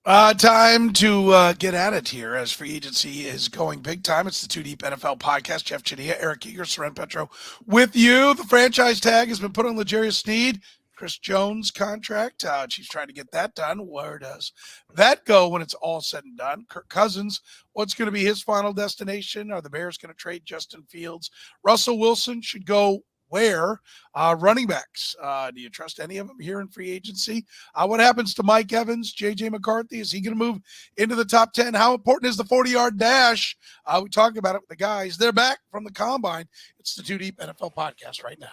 Time to get at it here as free agency is going big time. It's the Two Deep NFL podcast. Jeff Chadiha, Eric Eager, Soren Petro with you. The franchise tag has been put on L'Jarius Sneed. Chris Jones contract. Chiefs trying to get that done. Where does that go when it's all said and done? Kirk Cousins, what's going to be his final destination? Are the Bears going to trade Justin Fields? Russell Wilson should go where? Running backs. Do you trust any of them here in free agency? What happens to Mike Evans, JJ McCarthy? Is he going to move into the top 10? How important is the 40-yard dash? We talked about it with the guys. They're back from the combine. It's the Two Deep NFL podcast right now.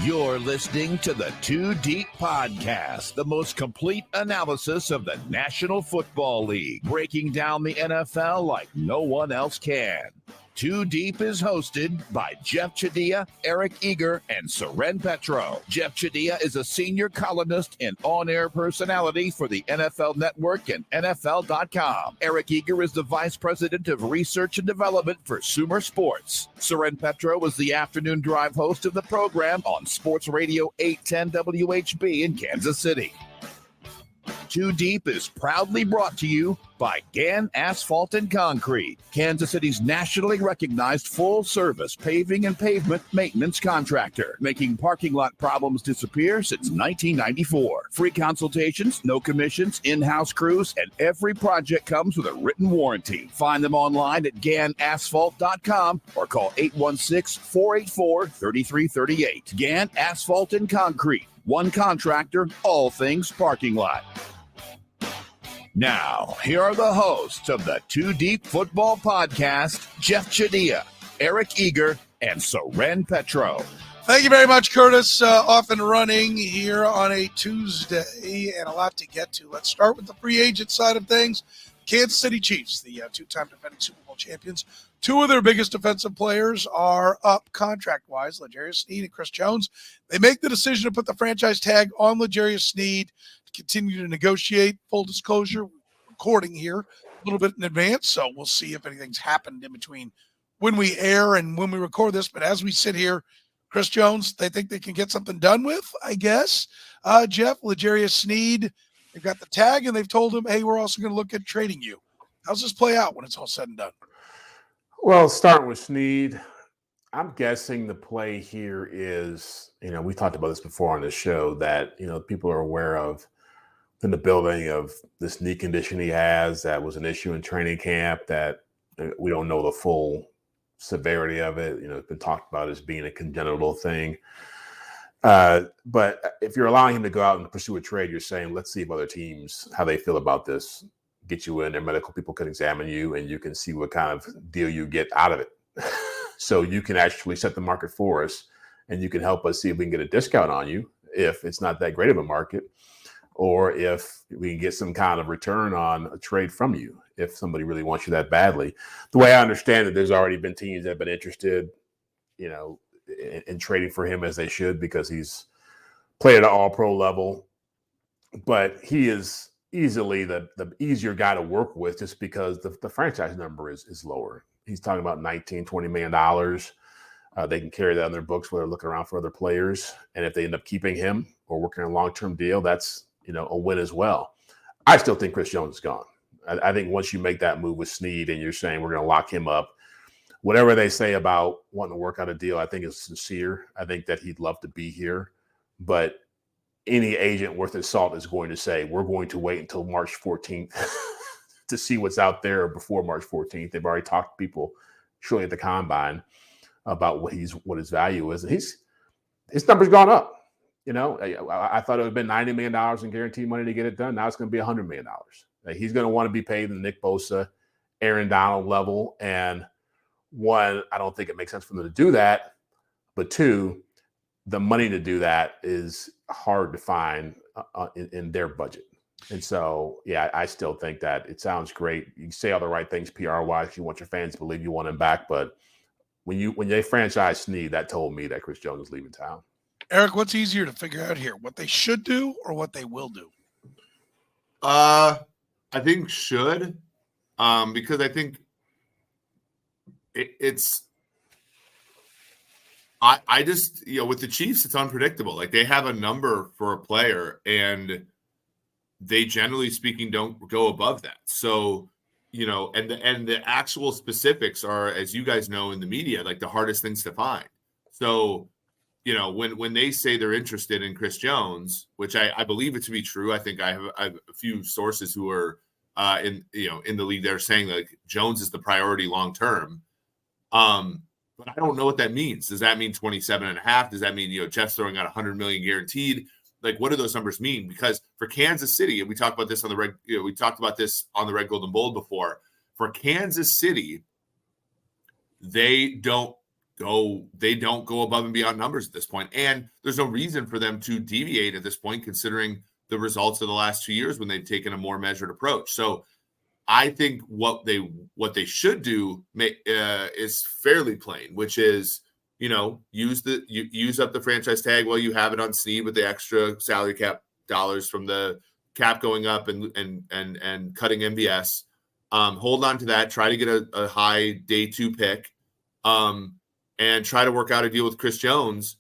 You're listening to the Two Deep Podcast, the most complete analysis of the National Football League, breaking down the NFL like no one else can. Two Deep is hosted by Jeff Chadiha, Eric Eager, and Soren Petro. Jeff Chadiha is a senior columnist and on-air personality for the NFL Network and NFL.com. Eric Eager is the vice president of research and development for Sumer Sports. Soren Petro is the afternoon drive host of the program on Sports Radio 810 WHB in Kansas City. Two Deep is proudly brought to you by Gann Asphalt and Concrete, Kansas City's nationally recognized full-service paving and pavement maintenance contractor, making parking lot problems disappear since 1994. Free consultations, no commissions, in-house crews, and every project comes with a written warranty. Find them online at GannAsphalt.com or call 816-484-3338. Gann Asphalt and Concrete. One contractor, all things parking lot. Now, here are the hosts of the Two Deep Football Podcast, Jeff Chadiha, Eric Eager, and Soren Petro. Thank you very much, Curtis. Off and running here on a Tuesday and a lot to get to. Let's start with the free agent side of things. Kansas City Chiefs, the two-time defending Super Bowl champions. Two of their biggest defensive players are up contract-wise, L'Jarius Sneed and Chris Jones. They make the decision to put the franchise tag on L'Jarius Sneed to continue to negotiate. Full disclosure, recording here a little bit in advance, so we'll see if anything's happened in between when we air and when we record this. But as we sit here, Chris Jones, they think they can get something done with, I guess. Jeff, L'Jarius Sneed, they've got the tag, and they've told him, hey, we're also going to look at trading you. How's this play out when it's all said and done? Well, starting with Sneed, I'm guessing the play here is, we talked about this before on the show, that, people are aware of in the building of this knee condition he has that was an issue in training camp, that we don't know the full severity of it. It's been talked about as being a congenital thing. But if you're allowing him to go out and pursue a trade, you're saying, let's see if other teams, how they feel about this. Get you in, their medical people can examine you, and you can see what kind of deal you get out of it. So you can actually set the market for us, and you can help us see if we can get a discount on you if it's not that great of a market, or if we can get some kind of return on a trade from you if somebody really wants you that badly. The way I understand it, there's already been teams that have been interested, in trading for him, as they should, because he's played at an all-pro level. But he is easily the easier guy to work with, just because the franchise number is lower. He's talking about $19-20 million. They can carry that on their books while they're looking around for other players. And if they end up keeping him or working a long-term deal, that's, a win as well. I still think Chris Jones is gone. I think once you make that move with Sneed and you're saying we're going to lock him up, whatever they say about wanting to work out a deal, I think is sincere. I think that he'd love to be here, but any agent worth his salt is going to say, we're going to wait until March 14th to see what's out there before March 14th. They've already talked to people surely at the combine about what his value is. And his number's gone up. I thought it would have been $90 million in guaranteed money to get it done. Now it's going to be $100 million. He's going to want to be paid in the Nick Bosa, Aaron Donald level. And one, I don't think it makes sense for them to do that. But two, the money to do that is hard to find in their budget. And so, yeah, I still think that it sounds great. You say all the right things PR-wise. You want your fans to believe you want him back. But when they franchise Sneed, that told me that Chris Jones is leaving town. Eric, what's easier to figure out here? What they should do or what they will do? I think should, because I think it's I just, with the Chiefs, it's unpredictable. Like, they have a number for a player, and they generally speaking don't go above that. So, and the actual specifics are, as you guys know in the media, like the hardest things to find. So, when they say they're interested in Chris Jones, which I believe it to be true, I think I have a few sources who are in the league that are saying like Jones is the priority long term. But I don't know what that means. Does that mean 27.5? Does that mean Jeff's throwing out 100 million guaranteed? Like, what do those numbers mean? Because for Kansas City, and we talked about this on the Red, we talked about this on the Red, Gold, and Bold before. For Kansas City, they don't go above and beyond numbers at this point, and there's no reason for them to deviate at this point, considering the results of the last 2 years when they've taken a more measured approach. So, I think what they should do is fairly plain, which is use up the franchise tag while you have it on Sneed with the extra salary cap dollars from the cap going up and cutting MVS. Hold on to that. Try to get a high day 2 pick, and try to work out a deal with Chris Jones,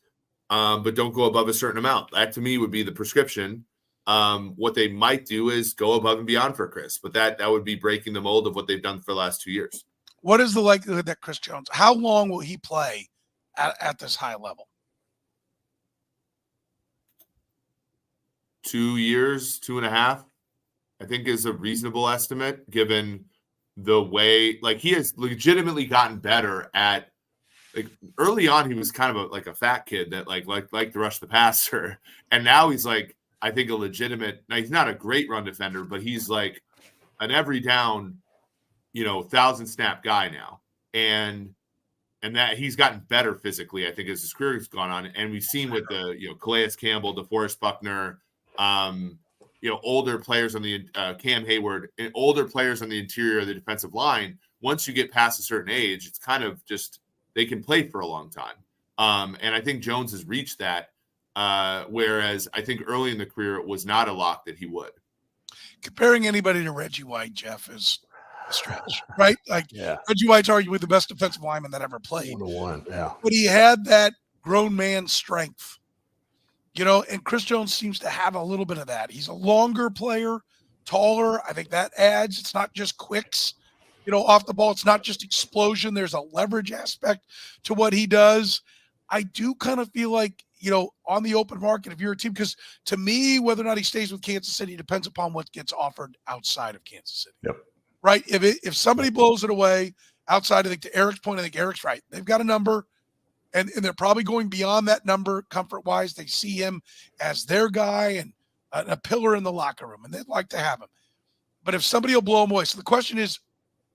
but don't go above a certain amount. That to me would be the prescription. What they might do is go above and beyond for Chris, but that would be breaking the mold of what they've done for the last 2 years. What is the likelihood that Chris Jones, how long will he play at this high level? 2 years, 2.5, I think is a reasonable estimate given the way, like, he has legitimately gotten better at, like, early on, he was kind of like a fat kid that like to rush the passer. And now he's like, I think a legitimate, now he's not a great run defender, but he's like an every down, 1,000 snap guy now. And that he's gotten better physically, I think, as his career has gone on. And we've seen with the, Calais Campbell, DeForest Buckner, older players on the Cam Hayward, and older players on the interior of the defensive line. Once you get past a certain age, it's kind of just, they can play for a long time. And I think Jones has reached that. Whereas I think early in the career, it was not a lock that he would. Comparing anybody to Reggie White, Jeff, is a stretch, right? Like, Yeah. Reggie White's arguably the best defensive lineman that ever played. 1-1, yeah. But he had that grown man strength, and Chris Jones seems to have a little bit of that. He's a longer player, taller. I think that adds. It's not just quicks, off the ball. It's not just explosion. There's a leverage aspect to what he does. I do kind of feel like, on the open market, if you're a team, because to me, whether or not he stays with Kansas City depends upon what gets offered outside of Kansas City. Yep. Right? If somebody blows it away outside, I think to Eric's point, I think Eric's right. They've got a number, and they're probably going beyond that number comfort-wise. They see him as their guy and a pillar in the locker room, and they'd like to have him. But if somebody will blow him away, so the question is,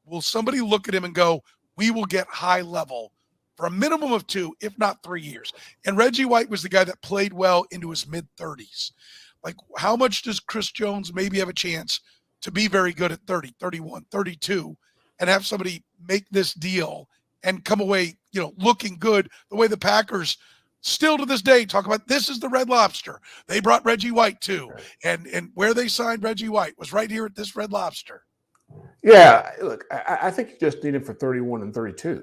will somebody look at him and go, we will get high level for a minimum of 2, if not 3 years? And Reggie White was the guy that played well into his mid-30s. Like, how much does Chris Jones maybe have a chance to be very good at 30, 31, 32, and have somebody make this deal and come away, looking good the way the Packers still to this day talk about? This is the Red Lobster. They brought Reggie White too. And where they signed Reggie White was right here at this Red Lobster. Yeah, look, I think you just need him for 31 and 32.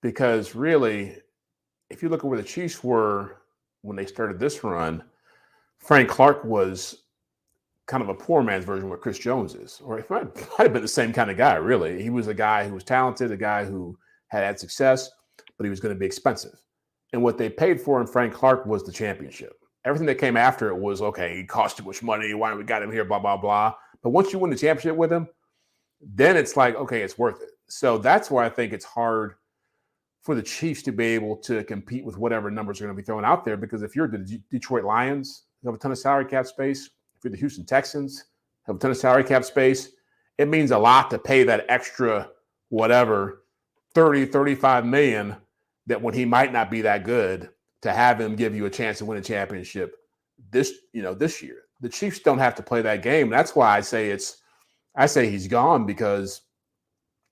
Because really, if you look at where the Chiefs were when they started this run, Frank Clark was kind of a poor man's version of what Chris Jones is. Or it might have been the same kind of guy, really. He was a guy who was talented, a guy who had success, but he was going to be expensive. And what they paid for in Frank Clark was the championship. Everything that came after it was, okay, he cost too much money. Why we got him here, blah, blah, blah. But once you win the championship with him, then it's like, okay, it's worth it. So that's why I think it's hard for the Chiefs to be able to compete with whatever numbers are going to be thrown out there. Because if you're the Detroit Lions, you have a ton of salary cap space. If you're the Houston Texans, have a ton of salary cap space. It means a lot to pay that extra whatever, 30, 35 million, that when he might not be that good, to have him give you a chance to win a championship this year. The Chiefs don't have to play that game. That's why I say he's gone, because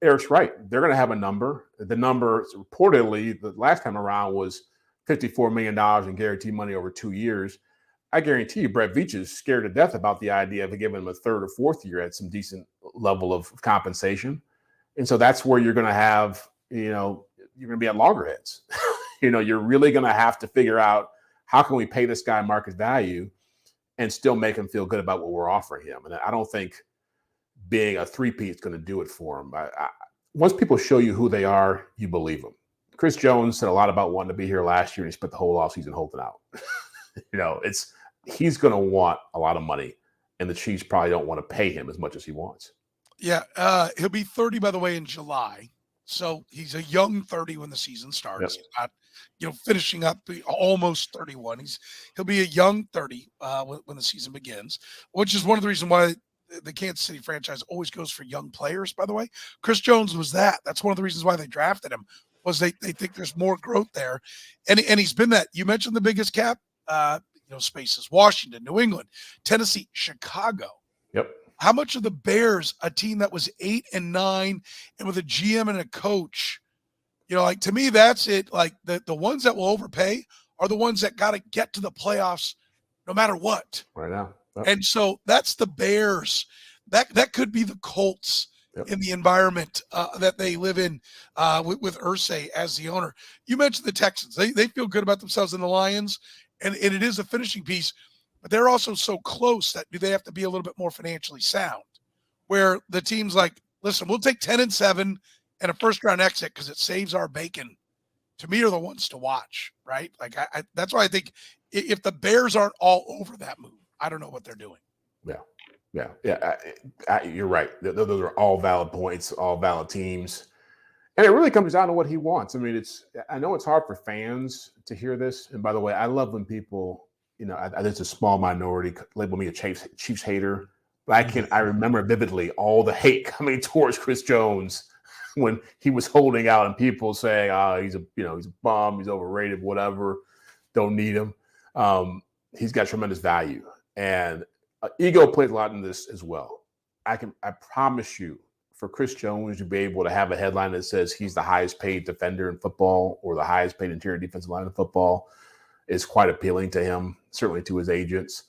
Eric's right. They're going to have a number. The number reportedly the last time around was $54 million in guaranteed money over 2 years. I guarantee you Brett Veach is scared to death about the idea of giving him a third or fourth year at some decent level of compensation. And so that's where you're going to have, you're going to be at loggerheads. You're really going to have to figure out, how can we pay this guy market value? and still make him feel good about what we're offering him. And I don't think being a three-peat is going to do it for him. Once people show you who they are, you believe them. Chris Jones said a lot about wanting to be here last year, and he spent the whole offseason holding out. He's going to want a lot of money, and the Chiefs probably don't want to pay him as much as he wants. Yeah, he'll be 30, by the way, in July. So he's a young 30 when the season starts. Yep. He's not, finishing up almost 31. He'll be a young 30 when the season begins, which is one of the reasons why the Kansas City franchise always goes for young players, by the way. Chris Jones was that. That's one of the reasons why they drafted him, was they think there's more growth there. And he's been that. You mentioned the biggest cap spaces: Washington, New England, Tennessee, Chicago. Yep. How much of the Bears, a team that was 8-9 and with a GM and a coach, to me, that's it. Like the ones that will overpay are the ones that got to get to the playoffs no matter what. Right now. Yep. And so that's the Bears. That could be the Colts in the environment that they live in with Irsay as the owner. You mentioned the Texans. They feel good about themselves in the Lions, and it is a finishing piece. But they're also so close that do they have to be a little bit more financially sound, where the team's like, listen, we'll take 10-7 and a first-round exit because it saves our bacon. To me, are the ones to watch, right? Like that's why I think if the Bears aren't all over that move, I don't know what they're doing. Yeah. You're right. Those are all valid points, all valid teams. And it really comes down to what he wants. I mean, I know it's hard for fans to hear this. And by the way, I love when people, there's a small minority label me a Chiefs hater. But I remember vividly all the hate coming towards Chris Jones when he was holding out and people saying, he's a bum, he's overrated, whatever, don't need him. He's got tremendous value. And ego plays a lot in this as well. I promise you, for Chris Jones to be able to have a headline that says he's the highest paid defender in football or the highest paid interior defensive line in football is quite appealing to him, certainly to his agents.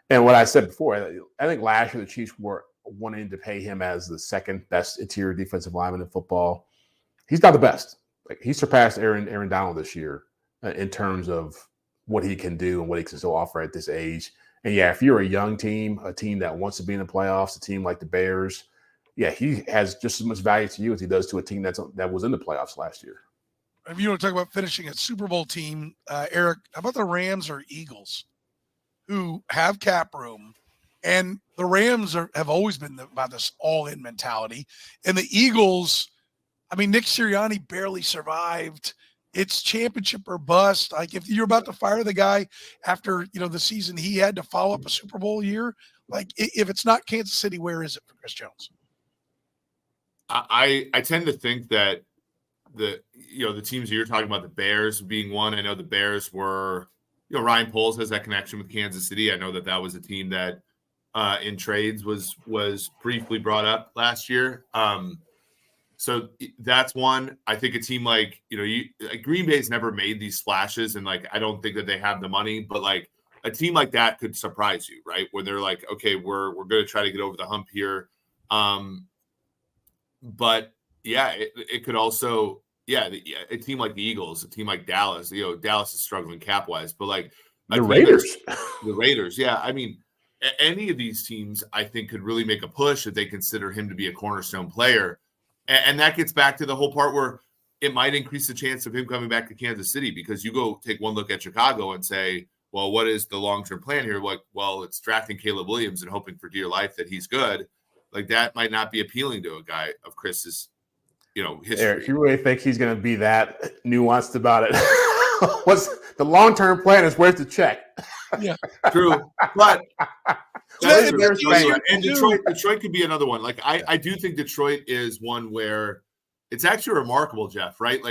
And what I said before, I think last year the Chiefs were wanting to pay him as the second best interior defensive lineman in football. He's not the best. Like, he surpassed Aaron Donald this year in terms of what he can do and what he can still offer at this age. And yeah, if you're a young team, a team that wants to be in the playoffs, a team like the Bears, yeah, he has just as much value to you as he does to a team that was in the playoffs last year. If you want to talk about finishing a Super Bowl team, Eric, how about the Rams or Eagles, who have cap room? And the Rams have always been about this all-in mentality. And the Eagles, I mean, Nick Sirianni barely survived. It's championship or bust. Like, if you're about to fire the guy after, the season he had to follow up a Super Bowl year, like, if it's not Kansas City, where is it for Chris Jones? I tend to think that the teams that you're talking about, the Bears being one. I know the Bears were, Ryan Poles has that connection with Kansas City. I know that was a team that in trades was briefly brought up last year. So that's one. I think a team like, Green Bay's never made these splashes, and I don't think that they have the money, but a team like that could surprise you, right? Where they're like, okay, we're going to try to get over the hump here. But yeah, it could also, a team like the Eagles, a team like Dallas, Dallas is struggling cap wise, but the Raiders, yeah. I mean, any of these teams, I think, could really make a push if they consider him to be a cornerstone player. And that gets back to the whole part where it might increase the chance of him coming back to Kansas City, because you go take one look at Chicago and say, well, what is the long-term plan here? Well, it's drafting Caleb Williams and hoping for dear life that he's good. That might not be appealing to a guy of Chris's, history. Eric, you really think he's going to be that nuanced about it? What's the long-term plan is where's the check? Yeah, true. But and Detroit could be another one. I do think Detroit is one where it's actually remarkable, Jeff, right?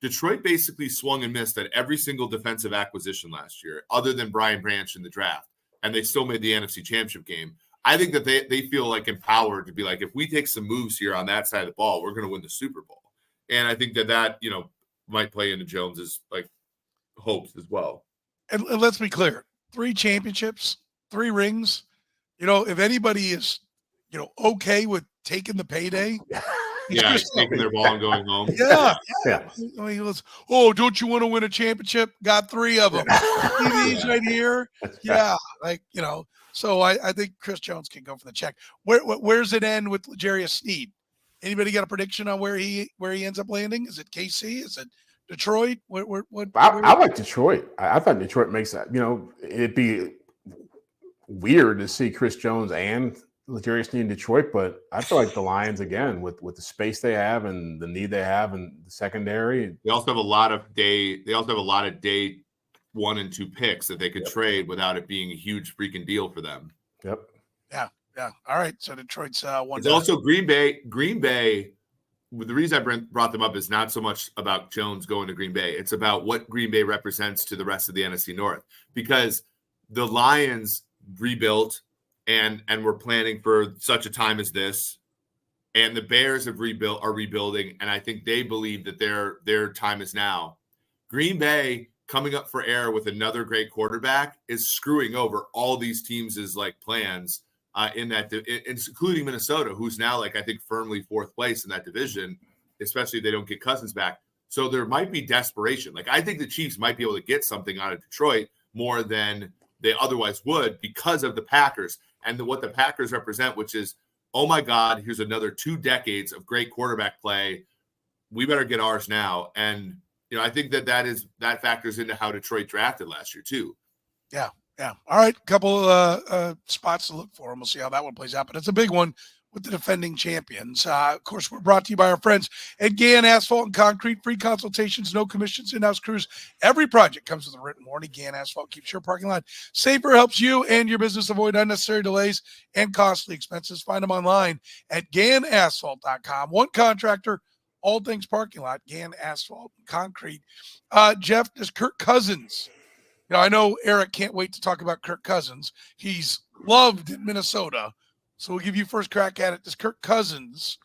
Detroit basically swung and missed at every single defensive acquisition last year, other than Brian Branch in the draft, and they still made the NFC Championship game. I think that they feel empowered to be if we take some moves here on that side of the ball, we're going to win the Super Bowl. And I think that might play into Jones's hopes as well. And let's be clear, 3 championships, 3 rings. If anybody is, okay with taking the payday. Yeah, taking their ball and going home. Yeah. He goes, oh, don't you want to win a championship? Got 3 of them. TVs right here. Yeah, So I think Chris Jones can go for the check. Where's it end with L'Jarius Sneed? Anybody got a prediction on where he ends up landing? Is it KC? Is it Detroit? I like Detroit. I thought Detroit makes that. It'd be weird to see Chris Jones and L'Jarius Sneed in Detroit, but I feel like the Lions again with the space they have and the need they have in the secondary. They also have a lot of day 1 and 2 picks that they could trade without it being a huge freaking deal for them. Yep. Yeah. All right. So Detroit's one. It's also Green Bay. Green Bay. The reason I brought them up is not so much about Jones going to Green Bay. It's about what Green Bay represents to the rest of the NFC North, because the Lions rebuilt and were planning for such a time as this, and the Bears are rebuilding, and I think they believe that their time is now. Green Bay coming up for air with another great quarterback is screwing over all these teams' plans. In that, including Minnesota, who's now I think firmly 4th place in that division, especially if they don't get Cousins back. So there might be desperation. I think the Chiefs might be able to get something out of Detroit more than they otherwise would because of the Packers and what the Packers represent, which is, oh my God, here's another 2 decades of great quarterback play. We better get ours now. And I think that factors into how Detroit drafted last year too. Yeah. All right. Couple spots to look for, and we'll see how that one plays out. But it's a big one with the defending champions. Of course, we're brought to you by our friends at Gann Asphalt and Concrete. Free consultations, no commissions, in-house crews. Every project comes with a written warranty. Gann Asphalt keeps your parking lot safer, helps you and your business avoid unnecessary delays and costly expenses. Find them online at GannAsphalt.com. One contractor, all things parking lot, Gann Asphalt and Concrete. Jeff, does Kirk Cousins... I know Eric can't wait to talk about Kirk Cousins. He's loved in Minnesota. So we'll give you first crack at it. Does Kirk Cousins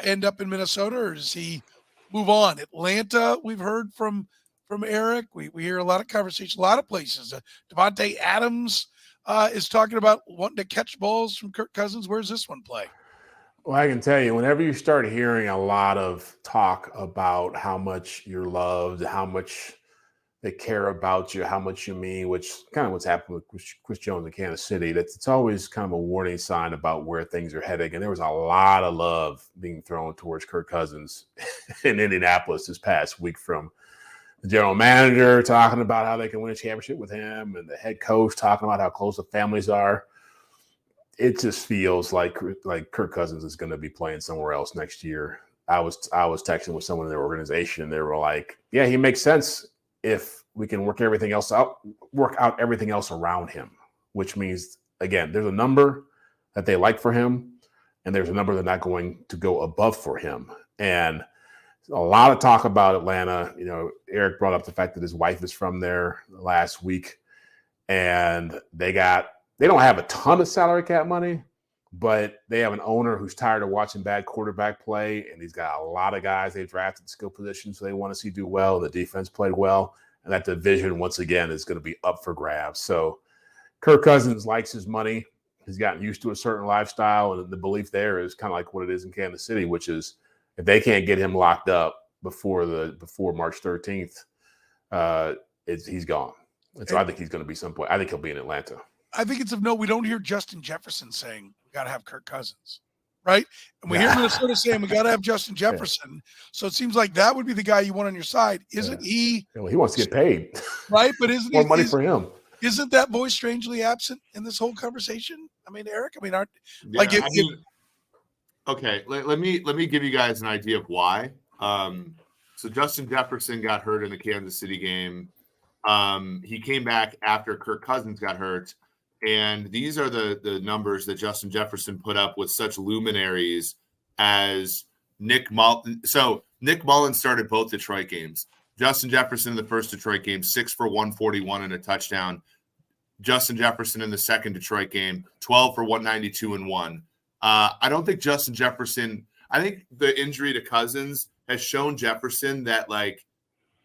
end up in Minnesota, or does he move on? Atlanta, we've heard from Eric. We hear a lot of conversations, a lot of places. Devontae Adams is talking about wanting to catch balls from Kirk Cousins. Where's this one play? Well, I can tell you, whenever you start hearing a lot of talk about how much you're loved, how much they care about you, how much you mean, which is kind of what's happened with Chris Jones in Kansas City. It's always kind of a warning sign about where things are heading. And there was a lot of love being thrown towards Kirk Cousins in Indianapolis this past week, from the general manager talking about how they can win a championship with him, and the head coach talking about how close the families are. It just feels like Kirk Cousins is going to be playing somewhere else next year. I was texting with someone in their organization, and they were like, "Yeah, he makes sense if we can work out everything else around him," which means, again, there's a number that they like for him, and there's a number they're not going to go above for him. And a lot of talk about Atlanta. Eric brought up the fact that his wife is from there last week, and they don't have a ton of salary cap money, but they have an owner who's tired of watching bad quarterback play, and he's got a lot of guys they've drafted skill positions, so they want to see do well. The defense played well, and that division, once again, is going to be up for grabs. So Kirk Cousins likes his money. He's gotten used to a certain lifestyle, and the belief there is kind of like what it is in Kansas City, which is if they can't get him locked up before March 13th, he's gone. And so I think he's going to be some point. I think he'll be in Atlanta. I think it's of note we don't hear Justin Jefferson saying we got to have Kirk Cousins, right? And we hear Minnesota saying we got to have Justin Jefferson. Yeah. So it seems like that would be the guy you want on your side. Isn't he? Well, he wants to get paid, right? But isn't more money for him? Isn't that voice strangely absent in this whole conversation? I mean, Eric. I mean, okay. Let me give you guys an idea of why. So Justin Jefferson got hurt in the Kansas City game. He came back after Kirk Cousins got hurt. And these are the numbers that Justin Jefferson put up with such luminaries as Nick Mullen. So Nick Mullen started both Detroit games. Justin Jefferson in the first Detroit game, 6 for 141 and a touchdown. Justin Jefferson in the second Detroit game, 12 for 192 and 1. I don't think Justin Jefferson – I think the injury to Cousins has shown Jefferson that,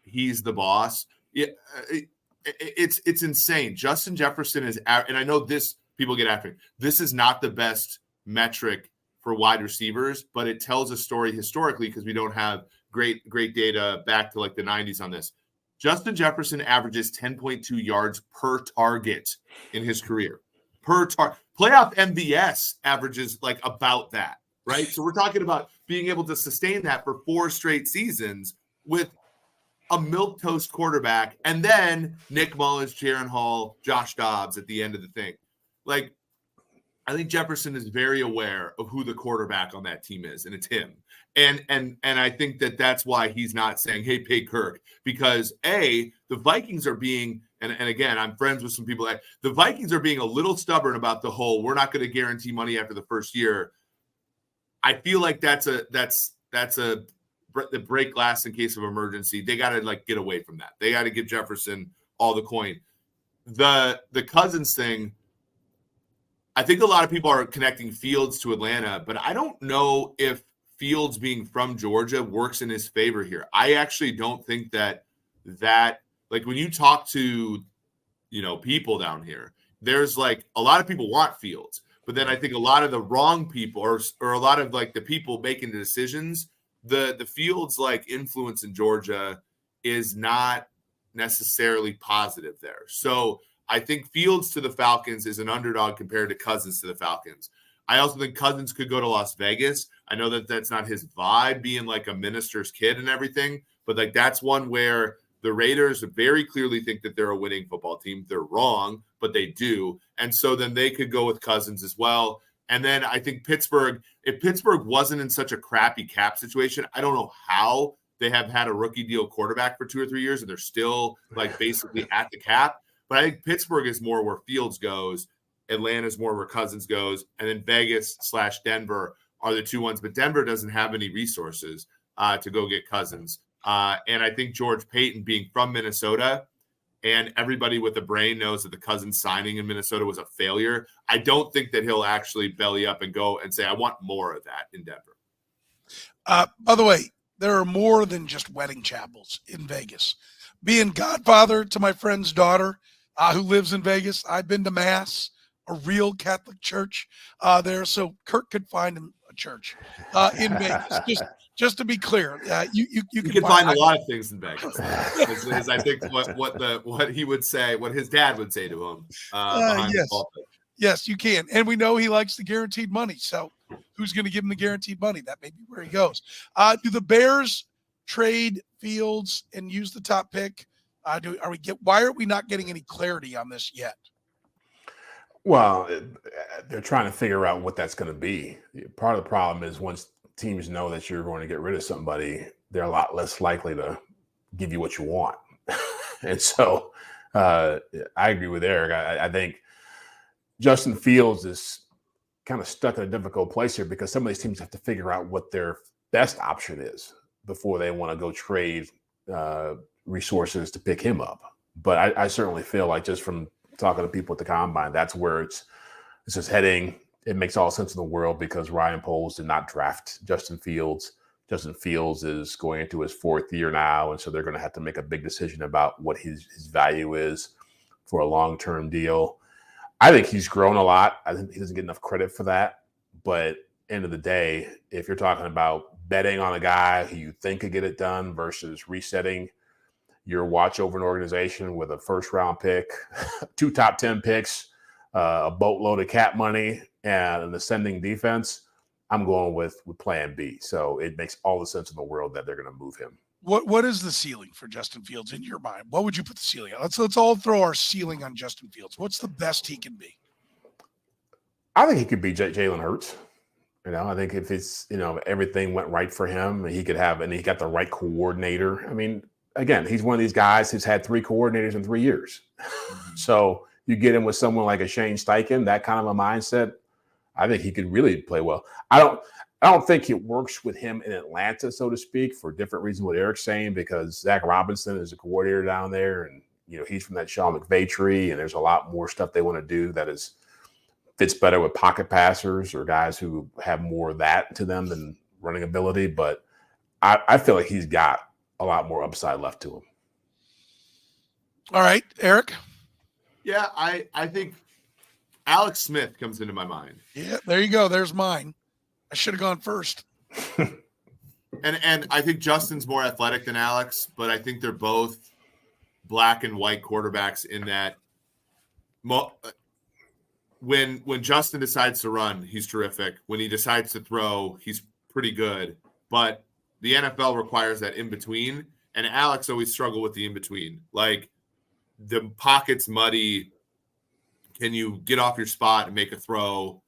he's the boss. Yeah, it's insane. Justin Jefferson is, and I know this, people get after me. This is not the best metric for wide receivers, but it tells a story historically because we don't have great data back to the 90s on this. Justin Jefferson averages 10.2 yards per target in his career. Playoff MVS averages like about that, right? So we're talking about being able to sustain that for 4 straight seasons with a milquetoast quarterback, and then Nick Mullins, Jaron Hall, Josh Dobbs at the end of the thing. Like, I think Jefferson is very aware of who the quarterback on that team is, and it's him. And I think that's why he's not saying, hey, pay Kirk, because the Vikings are being, and again, I'm friends with some people, the Vikings are being a little stubborn about the whole, we're not going to guarantee money after the first year. I feel like that's the break glass in case of emergency. They got to like get away from that. They got to give Jefferson all the coin. The Cousins thing, I think a lot of people are connecting Fields to Atlanta, but I don't know if Fields being from Georgia works in his favor here. I actually don't think that like when you talk to, people down here, there's like a lot of people want Fields, but then I think a lot of the wrong people or a lot of like the people making the decisions, the Fields like influence in Georgia is not necessarily positive there. So I think Fields to the Falcons is an underdog compared to Cousins to the Falcons. I also think Cousins could go to Las Vegas. I know that that's not his vibe, being like a minister's kid and everything, but like that's one where the Raiders very clearly think that they're a winning football team. They're wrong, but they do. And so then they could go with Cousins as well. And then I think Pittsburgh, if Pittsburgh wasn't in such a crappy cap situation, I don't know how they have had a rookie deal quarterback for 2 or 3 years and they're still like basically at the cap. But I think Pittsburgh is more where Fields goes. Atlanta's more where Cousins goes. And then Vegas/Denver are the 2 ones. But Denver doesn't have any resources to go get Cousins. And I think George Payton being from Minnesota, and everybody with a brain knows that the Cousins signing in Minnesota was a failure. I don't think that he'll actually belly up and go and say, I want more of that in Denver. By the way, there are more than just wedding chapels in Vegas. Being godfather to my friend's daughter who lives in Vegas, I've been to Mass, a real Catholic church there. So Kirk could find him a church in Vegas. Just to be clear, you can find a lot of things in Vegas. Is I think what he would say, what his dad would say to him. Yes, you can, and we know he likes the guaranteed money. So, who's going to give him the guaranteed money? That may be where he goes. Do the Bears trade Fields and use the top pick? Why are we not getting any clarity on this yet? Well, they're trying to figure out what that's going to be. Part of the problem is once teams know that you're going to get rid of somebody, they're a lot less likely to give you what you want. And so I agree with Eric. I think Justin Fields is kind of stuck in a difficult place here because some of these teams have to figure out what their best option is before they want to go trade resources to pick him up. But I certainly feel like just from talking to people at the combine, that's where it's just heading. It makes all sense in the world because Ryan Poles did not draft Justin Fields. Justin Fields is going into his 4th year now, and so they're going to have to make a big decision about what his value is for a long-term deal. I think he's grown a lot. I think he doesn't get enough credit for that. But end of the day, if you're talking about betting on a guy who you think could get it done versus resetting your watch over an organization with a first-round pick, 2 top 10 picks, a boatload of cap money, and an ascending defense, I'm going with plan B. So it makes all the sense in the world that they're going to move him. What is the ceiling for Justin Fields in your mind? What would you put the ceiling on? Let's all throw our ceiling on Justin Fields. What's the best he can be? I think he could be Jalen Hurts. I think if it's, everything went right for him, he could have, and he got the right coordinator. I mean, again, he's one of these guys who's had 3 coordinators in 3 years. So you get him with someone like a Shane Steichen, that kind of a mindset, I think he could really play well. I don't think it works with him in Atlanta, so to speak, for different reasons what Eric's saying, because Zach Robinson is a coordinator down there, and he's from that Sean McVay tree, and there's a lot more stuff they want to do that fits better with pocket passers or guys who have more of that to them than running ability. But I feel like he's got a lot more upside left to him. All right, Eric. Yeah, I think Alex Smith comes into my mind. Yeah, there you go. There's mine. I should have gone first. And I think Justin's more athletic than Alex, but I think they're both black and white quarterbacks in that when Justin decides to run, he's terrific. When he decides to throw, he's pretty good. But the NFL requires that in between, and Alex always struggled with the in between. Like the pocket's muddy. Can you get off your spot and make a throw?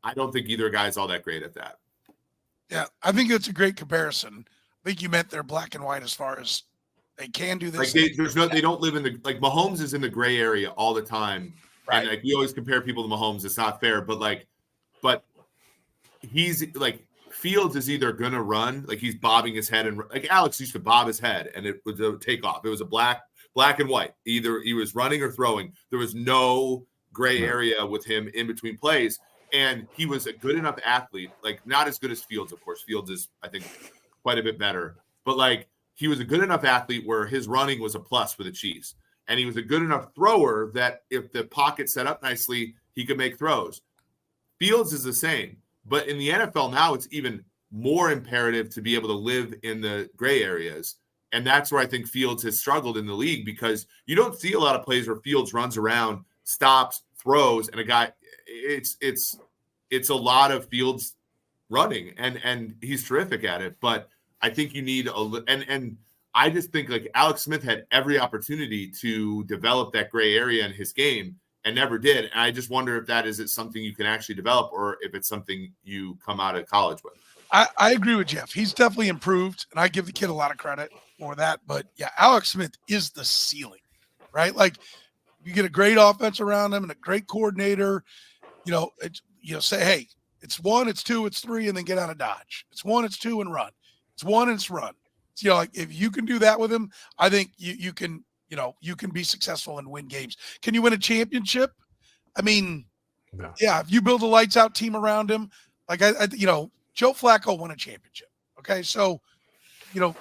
I don't think either guy's all that great at that. Yeah, I think it's a great comparison. I think you meant they're black and white as far as they can do this. Like they don't live in the, like Mahomes is in the gray area all the time. Right. And like we always compare people to Mahomes. It's not fair, but he's like Fields is either gonna run, like he's bobbing his head, and like Alex used to bob his head and it was a takeoff. It was a black and white. Either he was running or throwing. There was no gray area with him in between plays. And he was a good enough athlete, like not as good as Fields, of course. Fields is, I think, quite a bit better. But like he was a good enough athlete where his running was a plus for the Chiefs. And he was a good enough thrower that if the pocket set up nicely, he could make throws. Fields is the same. But in the NFL now, it's even more imperative to be able to live in the gray areas. And that's where I think Fields has struggled in the league, because you don't see a lot of plays where Fields runs around, stops, throws, and a guy – it's a lot of Fields running, and he's terrific at it. But I think you need and I just think like Alex Smith had every opportunity to develop that gray area in his game and never did. And I just wonder if that is it something you can actually develop, or if it's something you come out of college with. I agree with Jeff. He's definitely improved, and I give the kid a lot of credit for that. But yeah, Alex Smith is the ceiling, right? Like you get a great offense around him and a great coordinator. Say, hey, it's 1, it's 2, it's 3, and then get out of dodge. It's 1, it's 2, and run. It's 1, and it's run. So, like if you can do that with him, I think you can be successful and win games. Can you win a championship? I mean, No. Yeah, if you build a lights out team around him, like Joe Flacco won a championship. Okay, so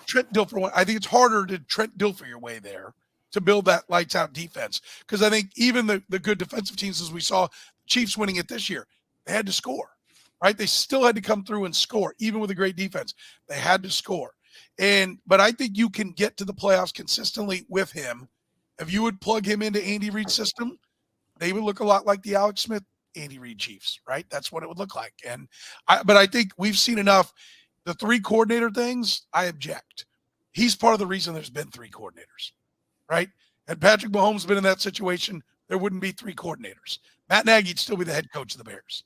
Trent Dilfer. I think it's harder to Trent Dilfer your way there to build that lights out defense, because I think even the good defensive teams, as we saw, Chiefs winning it this year, they had to score, right? They still had to come through and score, even with a great defense. They had to score. But I think you can get to the playoffs consistently with him. If you would plug him into Andy Reid's system, they would look a lot like the Alex Smith Andy Reid Chiefs, right? That's what it would look like. But I think we've seen enough. The 3 coordinator things, I object. He's part of the reason there's been 3 coordinators, right? Had Patrick Mahomes been in that situation, there wouldn't be 3 coordinators. Matt Nagy'd still be the head coach of the Bears.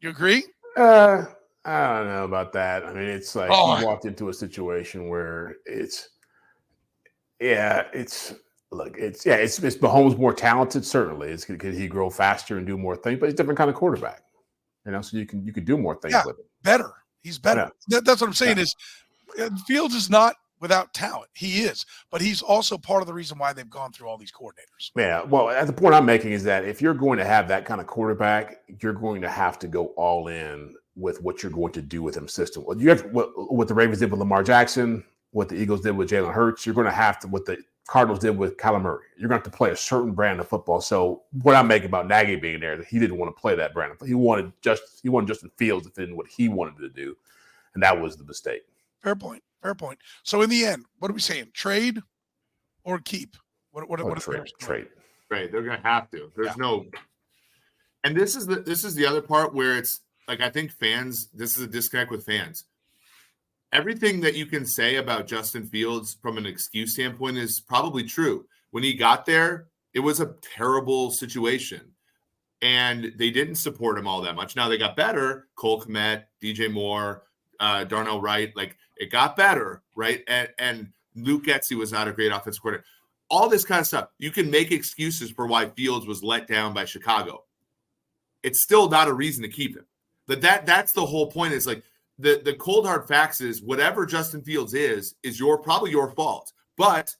You agree? I don't know about that. I mean, it's like he walked into a situation where it's Mahomes more talented, certainly. It's could he grow faster and do more things, but he's a different kind of quarterback. So you can do more things with him. Better. He's better. Yeah. That's what I'm saying is Fields is not without talent. He is, but he's also part of the reason why they've gone through all these coordinators. Yeah, well, the point I'm making is that if you're going to have that kind of quarterback, you're going to have to go all in with what you're going to do with him system. You have what the Ravens did with Lamar Jackson, what the Eagles did with Jalen Hurts. You're going to have to what the Cardinals did with Kyler Murray. You're going to have to play a certain brand of football. So what I'm making about Nagy being there, he didn't want to play that brand. He wanted Justin Fields to fit in what he wanted to do, and that was the mistake. Fair point. So in the end, what are we saying? Trade or keep? What Trade. Right. They're going to have to. There's no. And this is the other part where it's like, I think fans, this is a disconnect with fans. Everything that you can say about Justin Fields from an excuse standpoint is probably true. When he got there, it was a terrible situation, and they didn't support him all that much. Now they got better. Cole Kmet, DJ Moore, Darnell Wright, like it got better, right? And Luke Getsy was not a great offensive coordinator. All this kind of stuff. You can make excuses for why Fields was let down by Chicago. It's still not a reason to keep him. But that's the whole point. Is like the cold hard facts is whatever Justin Fields is probably your fault. But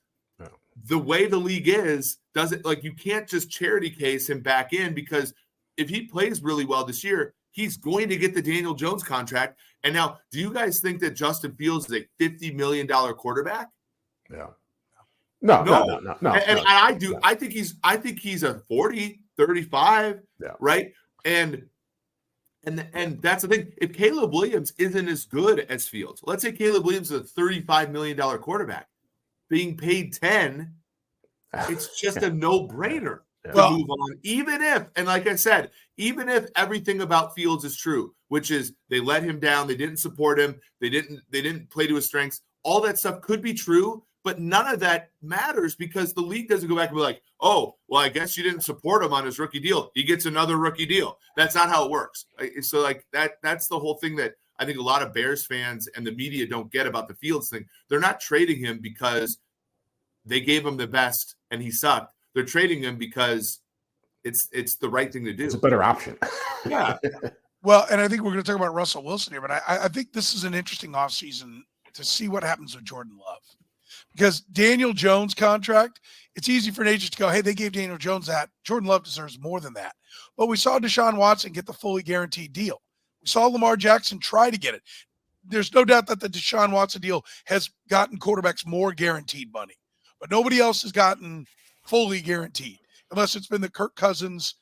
the way the league is, doesn't like you can't just charity case him back in, because if he plays really well this year, he's going to get the Daniel Jones contract. And now, do you guys think that Justin Fields is a $50 million quarterback? Yeah. No. And I do. No. I think he's a 40, 35, right? And that's the thing. If Caleb Williams isn't as good as Fields, let's say Caleb Williams is a $35 million quarterback, being paid 10, it's just a no-brainer. to move on, even if, and like I said, even if everything about Fields is true, which is they let him down, they didn't support him, they didn't play to his strengths, all that stuff could be true, but none of that matters because the league doesn't go back and be like, oh, well, I guess you didn't support him on his rookie deal. He gets another rookie deal. That's not how it works. So like that's the whole thing that I think a lot of Bears fans and the media don't get about the Fields thing. They're not trading him because they gave him the best and he sucked. They're trading him because it's the right thing to do. It's a better option. Yeah. Well, and I think we're going to talk about Russell Wilson here, but I think this is an interesting offseason to see what happens with Jordan Love. Because Daniel Jones' contract, it's easy for an agent to go, hey, they gave Daniel Jones that. Jordan Love deserves more than that. But we saw Deshaun Watson get the fully guaranteed deal. We saw Lamar Jackson try to get it. There's no doubt that the Deshaun Watson deal has gotten quarterbacks more guaranteed money. But nobody else has gotten fully guaranteed, unless it's been the Kirk Cousins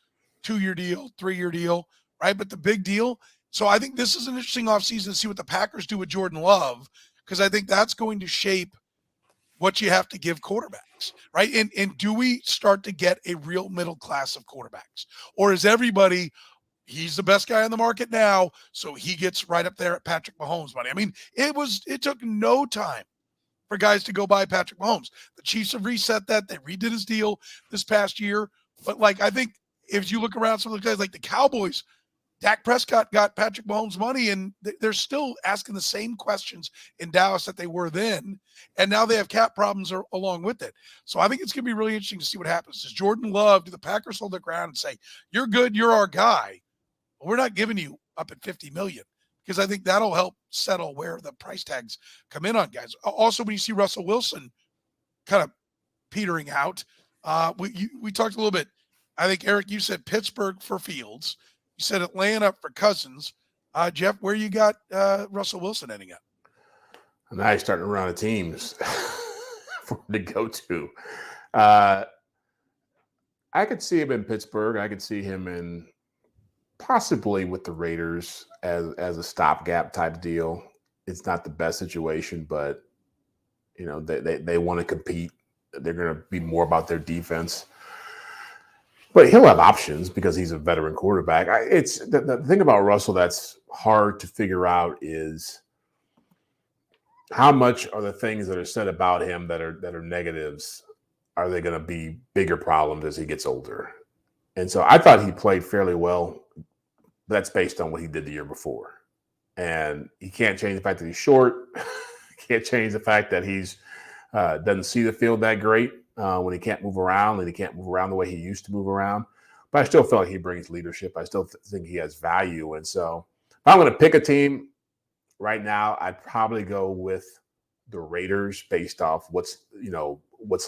2-year deal, 3-year deal, right? But the big deal. So I think this is an interesting offseason to see what the Packers do with Jordan Love, because I think that's going to shape what you have to give quarterbacks, right? And do we start to get a real middle class of quarterbacks? Or is everybody, he's the best guy on the market now, so he gets right up there at Patrick Mahomes' money? I mean, it took no time for guys to go buy Patrick Mahomes. The Chiefs have reset that. They redid his deal this past year. But, like, I think if you look around some of the guys like the Cowboys, Dak Prescott got Patrick Mahomes' money, and they're still asking the same questions in Dallas that they were then, and now they have cap problems along with it. So I think it's going to be really interesting to see what happens. Does Jordan Love, do the Packers hold their ground and say, you're good, you're our guy, but we're not giving you up at $50 million? Because I think that'll help settle where the price tags come in on guys. Also, when you see Russell Wilson kind of petering out, we talked a little bit. I think, Eric, you said Pittsburgh for Fields. You said Atlanta for Cousins. Jeff, where you got Russell Wilson ending up? And now he's starting to run out of teams for him to go to. I could see him in Pittsburgh. I could see him in possibly with the Raiders as a stopgap type deal. It's not the best situation, but you know they want to compete. They're going to be more about their defense. But he'll have options because he's a veteran quarterback. It's the thing about Russell that's hard to figure out is how much are the things that are said about him that are negatives, are they going to be bigger problems as he gets older? And so I thought he played fairly well. That's based on what he did the year before. And he can't change the fact that he's short. Can't change the fact that he's doesn't see the field that great. When he can't move around and he can't move around the way he used to move around. But I still feel like he brings leadership. I still think he has value. And so if I'm going to pick a team right now, I'd probably go with the Raiders based off what's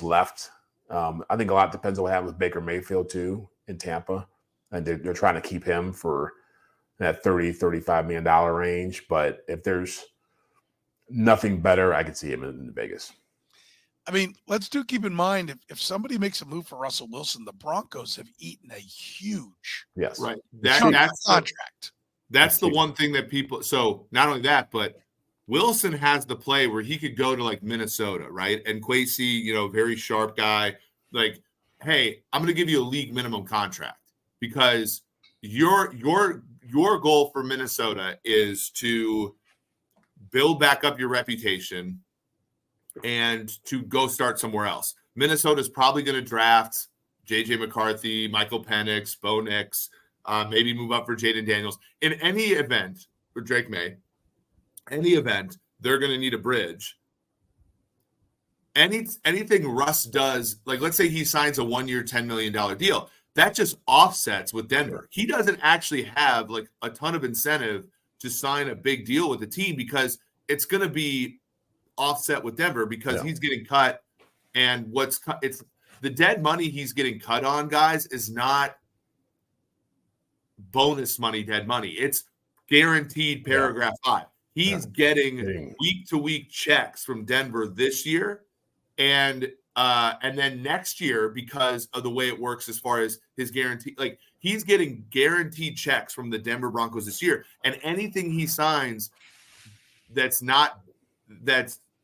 left. I think a lot depends on what happens with Baker Mayfield too in Tampa. And they're trying to keep him for that $30-35 million range. But if there's nothing better, I could see him in Vegas. I mean, let's keep in mind, if somebody makes a move for Russell Wilson, the Broncos have eaten a huge right. That's contract. That's the one thing that people – so not only that, but Wilson has the play where he could go to like Minnesota, right? And Kwesi, very sharp guy, like, hey, I'm going to give you a league minimum contract because your goal for Minnesota is to build back up your reputation and to go start somewhere else. Minnesota's probably going to draft JJ McCarthy, Michael Penix, Bo Nix, maybe move up for Jaden Daniels. In any event, for Drake May, they're going to need a bridge. Anything Russ does, like let's say he signs a 1-year, $10 million deal, that just offsets with Denver. He doesn't actually have like a ton of incentive to sign a big deal with the team because it's going to be offset with Denver because he's getting cut, and it's the dead money he's getting cut on, guys, is not bonus money, dead money. It's guaranteed paragraph 5. He's getting week-to-week checks from Denver this year, and then next year, because of the way it works as far as his guarantee, like he's getting guaranteed checks from the Denver Broncos this year, and anything he signs that's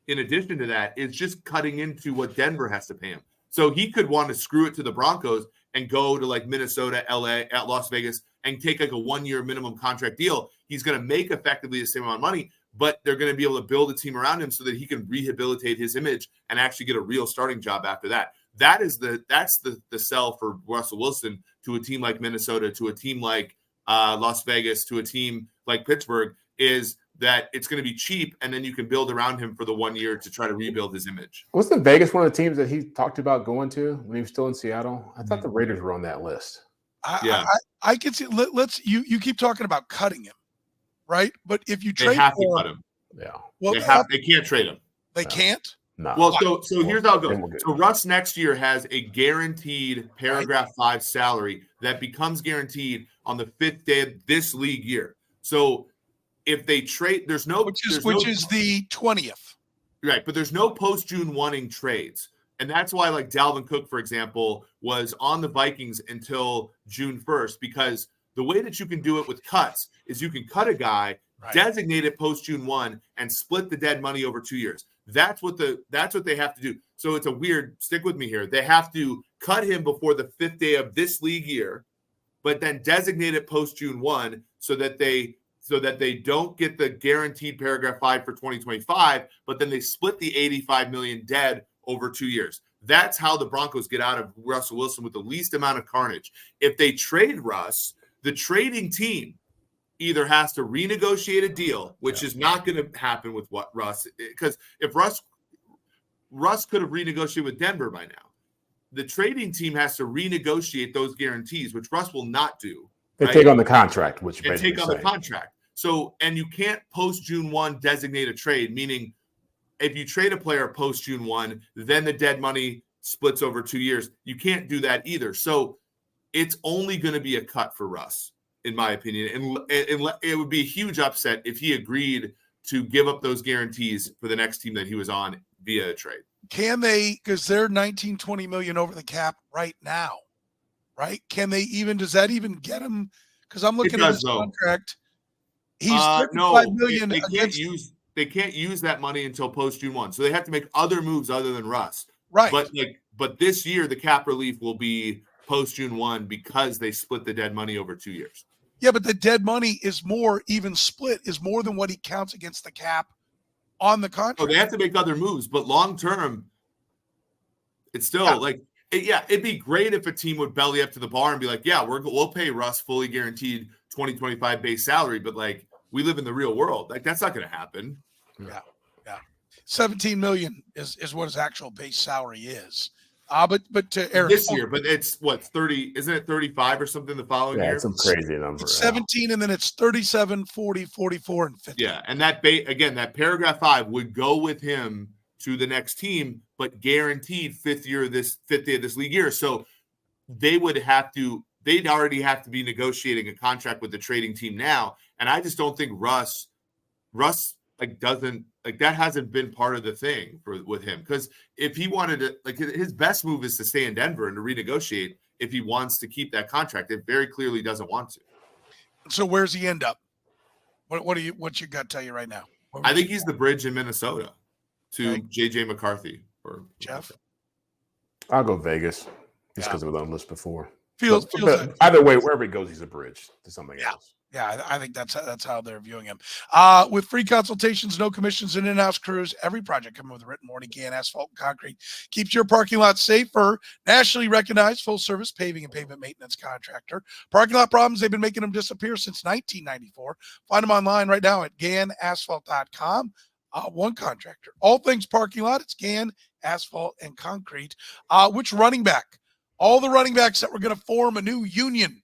in addition to that is just cutting into what Denver has to pay him. So he could want to screw it to the Broncos and go to like Minnesota, LA, at Las Vegas and take like a 1-year minimum contract deal, he's going to make effectively the same amount of money, but they're going to be able to build a team around him so that he can rehabilitate his image and actually get a real starting job after that. That's the sell for Russell Wilson to a team like Minnesota, to a team like Las Vegas, to a team like Pittsburgh, is that it's going to be cheap, and then you can build around him for the 1 year to try to rebuild his image. Wasn't Vegas one of the teams that he talked about going to when he was still in Seattle? I thought the Raiders were on that list. I can see. You keep talking about cutting him, right? But if you trade, they have to cut him. Yeah. Well, they can't trade him. They can't. No. Well, so here's how it goes. So Russ next year has a guaranteed paragraph 5 salary that becomes guaranteed on the 5th day of this league year. So if they trade, which is the 20th, right? But there's no post June 1-ing trades, and that's why like Dalvin Cook, for example, was on the Vikings until June 1st, because the way that you can do it with cuts is you can cut a guy, designate it post June 1, and split the dead money over 2 years. That's what they have to do. So it's a weird, stick with me here. They have to cut him before the 5th day of this league year, but then designate it post June 1 so that they don't get the guaranteed paragraph 5 for 2025, but then they split the $85 million dead over 2 years. That's how the Broncos get out of Russell Wilson with the least amount of carnage. If they trade Russ, the trading team either has to renegotiate a deal, which is not going to happen with Russ, because if Russ could have renegotiated with Denver by now, the trading team has to renegotiate those guarantees, which Russ will not do. They take on the contract, which and take on the contract. So, and you can't post June 1 designate a trade, meaning if you trade a player post June 1, then the dead money splits over 2 years. You can't do that either. So it's only going to be a cut for Russ, in my opinion. And it would be a huge upset if he agreed to give up those guarantees for the next team that he was on via a trade. Can they, because they're 19-20 million over the cap right now, right? Does that even get him? Because I'm looking at his contract. He's $35 million. They can't use that money until post June 1. So they have to make other moves other than Russ. Right. But this year the cap relief will be post June 1 because they split the dead money over 2 years. Yeah, but the dead money is more, even split is more than what he counts against the cap on the contract. Oh, they have to make other moves, but long term, it's still it'd be great if a team would belly up to the bar and be like, yeah, we'll pay Russ fully guaranteed 2025 base salary, but like we live in the real world. Like that's not going to happen. Yeah. 17 million is what his actual base salary is. But to Eric this year, but it's what 30, isn't it 35 or something the following year? Yeah, it's some crazy number. It's 17 and then it's 37, 40, 44, and 50. Yeah, and that that paragraph 5 would go with him to the next team, but guaranteed 5th day of this league year. So they'd already have to be negotiating a contract with the trading team now. And I just don't think Russ doesn't that hasn't been part of the thing with him, because if he wanted to, his best move is to stay in Denver and to renegotiate if he wants to keep that contract. It very clearly doesn't want to. So where's he end up? What's your gut tell you right now? I think he's the bridge in Minnesota to JJ McCarthy or Jeff. I'll go Vegas just because it was on the list before. Feels either way, wherever he goes, he's a bridge to something else. Yeah, I think that's how they're viewing him. With free consultations, no commissions, and in-house crews, every project coming with a written warranty, can asphalt and concrete, keeps your parking lot safer. Nationally recognized full-service paving and pavement maintenance contractor. Parking lot problems, they've been making them disappear since 1994. Find them online right now at ganasphalt.com. One contractor. All things parking lot, it's Gan, Asphalt, and Concrete. Which running back? All the running backs that were going to form a new union.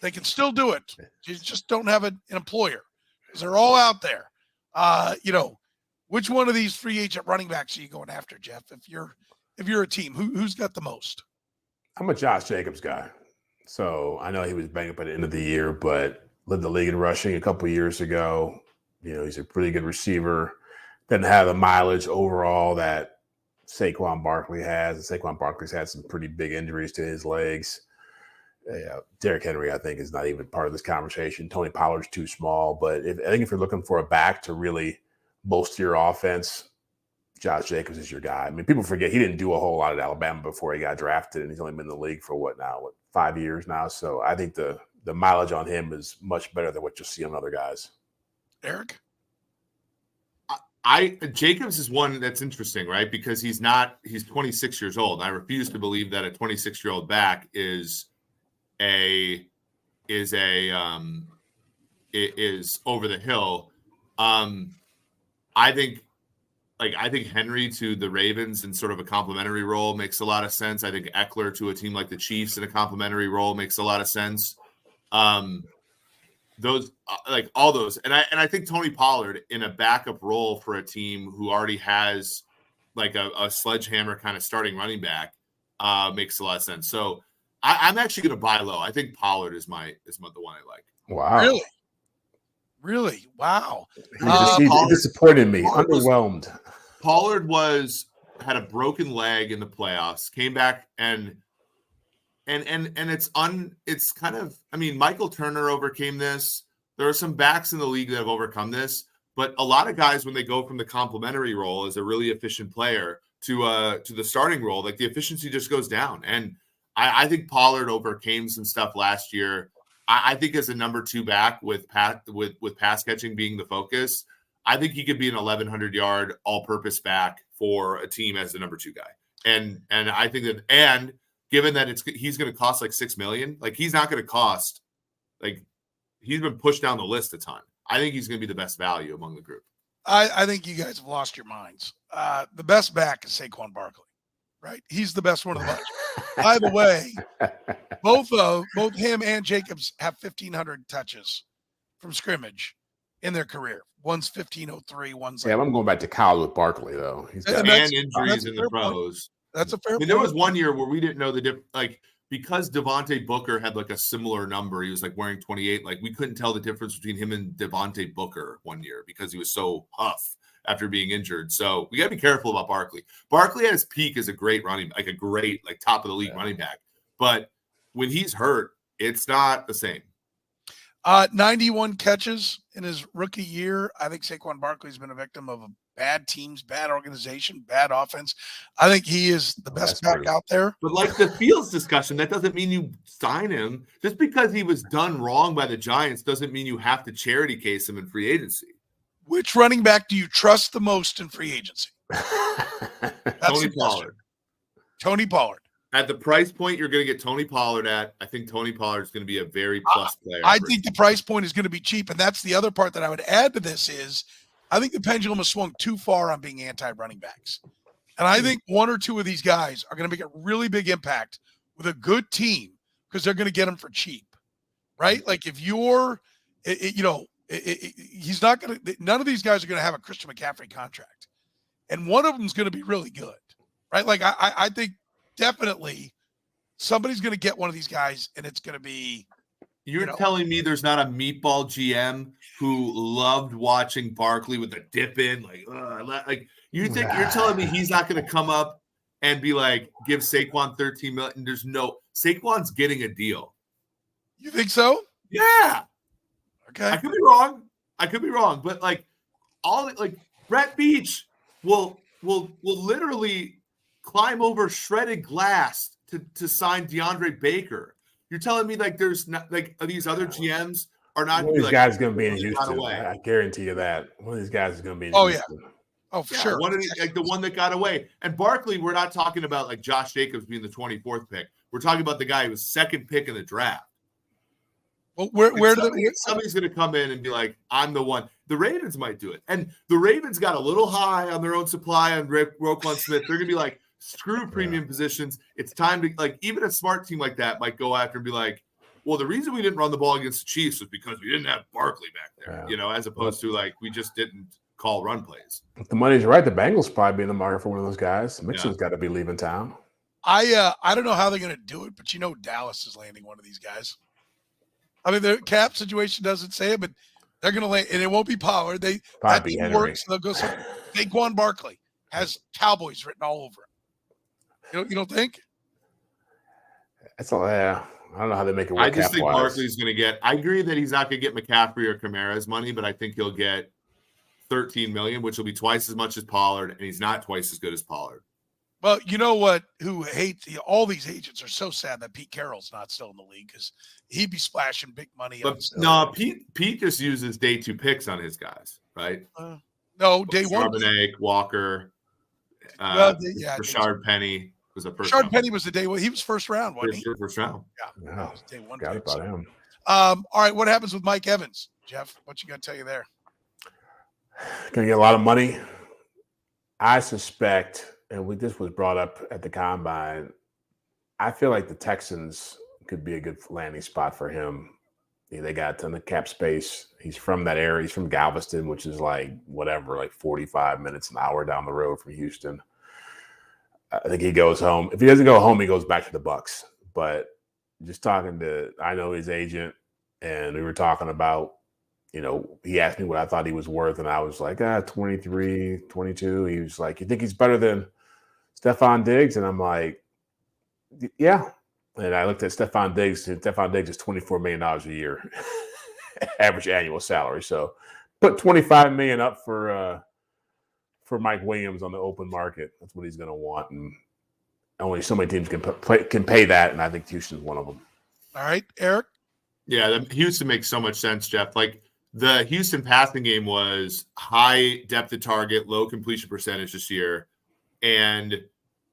They can still do it. You just don't have an employer because they're all out there. Which one of these free agent running backs are you going after, Jeff? If you're a team, who's got the most? I'm a Josh Jacobs guy. So I know he was banged up at the end of the year, but led the league in rushing a couple of years ago. He's a pretty good receiver. Doesn't have the mileage overall that Saquon Barkley has. And Saquon Barkley's had some pretty big injuries to his legs. Derrick Henry, I think, is not even part of this conversation. Tony Pollard's too small. But I think if you're looking for a back to really bolster your offense, Josh Jacobs is your guy. I mean, people forget he didn't do a whole lot at Alabama before he got drafted, and he's only been in the league for 5 years now. So I think the mileage on him is much better than what you'll see on other guys. Eric? Jacobs is one that's interesting, right? Because he's 26 years old. I refuse to believe that a 26-year-old back is over the hill. I think Henry to the Ravens in sort of a complimentary role makes a lot of sense. I think Eckler to a team like the Chiefs in a complimentary role makes a lot of sense. Those all those, and I think Tony Pollard in a backup role for a team who already has like a sledgehammer kind of starting running back makes a lot of sense. So I'm actually going to buy low. I think Pollard is the one I like. Wow, really, wow. He disappointed me. Underwhelmed. Pollard had a broken leg in the playoffs, came back and it's kind of, I mean, Michael Turner overcame this. There are some backs in the league that have overcome this, but a lot of guys, when they go from the complimentary role as a really efficient player to the starting role, like the efficiency just goes down. And I think Pollard overcame some stuff last year. I think as a number 2 back with pass catching being the focus, I think he could be an 1,100-yard all-purpose back for a team as the number 2 guy. And I think that, and given that he's going to cost like $6 million, like he's not going to cost, like he's been pushed down the list a ton. I think he's going to be the best value among the group. I think you guys have lost your minds. The best back is Saquon Barkley, right? He's the best one of the bunch. By the way, both him and Jacobs have 1,500 touches from scrimmage in their career. One's 1,503. One's I'm going back to college with Barkley though. He's got injuries in the pros. Point. That's a fair point. There was one year where we didn't know the difference, like because Devontae Booker had like a similar number. He was like wearing 28. Like we couldn't tell the difference between him and Devontae Booker one year because he was so huff after being injured. So we got to be careful about Barkley. Barkley at his peak is a great running, like a great, like top of the league running back. But when he's hurt, it's not the same. 91 catches in his rookie year. I think Saquon Barkley's been a victim of bad teams, bad organization, bad offense. I think he is the best back out there. But like the Fields discussion, that doesn't mean you sign him. Just because he was done wrong by the Giants doesn't mean you have to charity case him in free agency. Which running back do you trust the most in free agency? Tony Pollard. Tony Pollard. At the price point you're going to get Tony Pollard at, I think Tony Pollard is going to be a very plus player. I think the price point is going to be cheap, and that's the other part that I would add to this is I think the pendulum has swung too far on being anti-running backs. And I think one or two of these guys are going to make a really big impact with a good team because they're going to get them for cheap, right? Like if you're, he's not going to – none of these guys are going to have a Christian McCaffrey contract. And one of them is going to be really good, right? Like I think – definitely somebody's going to get one of these guys and it's going to be you're telling me there's not a meatball GM who loved watching Barkley with the dip in you're telling me he's not going to come up and be like give Saquon $13 million. There's no Saquon's getting a deal. You think so? Yeah. Okay. I could be wrong, but like all like Brett Beach will literally climb over shredded glass to sign DeAndre Baker. You're telling me like there's not like these other GMs are not. One of these guys is going to be in Houston. I guarantee you that one of these guys is going to be in Houston. Yeah. Oh, for sure. One of these, like the one that got away. And Barkley, we're not talking about like Josh Jacobs being the 24th pick. We're talking about the guy who was second pick in the draft. Well, somebody's going to come in and be like, I'm the one. The Ravens might do it. And the Ravens got a little high on their own supply on Roquan Smith. They're going to be like, screw premium positions. It's time to like even a smart team like that might go after and be like, well, the reason we didn't run the ball against the Chiefs was because we didn't have Barkley back there, as opposed to like we just didn't call run plays. If the money's right, the Bengals probably be in the market for one of those guys. Mixon's got to be leaving town. I don't know how they're going to do it, but Dallas is landing one of these guys. I mean, the cap situation doesn't say it, but they're going to land, and it won't be Pollard. That team works. They'll go. Saquon Barkley has Cowboys written all over him. You don't think? That's all. Yeah, I don't know how they make it work. I just think Barkley's going to get. I agree that he's not going to get McCaffrey or Kamara's money, but I think he'll get $13 million, which will be twice as much as Pollard, and he's not twice as good as Pollard. Well, you know what? Who hate all these agents are so sad that Pete Carroll's not still in the league because he'd be splashing big money. But no, Pete just uses day 2 picks on his guys, right? No, day one. Charbonnet, Walker, Rashard Penny was a first. Rashard Penny was the day one. He was first round, wasn't he? First round. Yeah, day one. Got it about him. All right, what happens with Mike Evans, Jeff? What you got to tell you there? Gonna get a lot of money. I suspect, and this was brought up at the combine, I feel like the Texans could be a good landing spot for him. They got a ton of cap space. He's from that area. He's from Galveston, which is like 45 minutes, an hour down the road from Houston. I think he goes home. If he doesn't go home, he goes back to the Bucs. But just talking to, I know his agent, and we were talking about, he asked me what I thought he was worth, and I was like, 23, 22. He was like, you think he's better than Stephon Diggs? And I'm like, yeah. And I looked at Stephon Diggs, and Stephon Diggs is $24 million a year, average annual salary. So put $25 million up for Mike Williams on the open market. That's what he's going to want. And only so many teams can pay that, and I think Houston's one of them. All right, Eric? Yeah, Houston makes so much sense, Jeff. Like, the Houston passing game was high depth of target, low completion percentage this year. And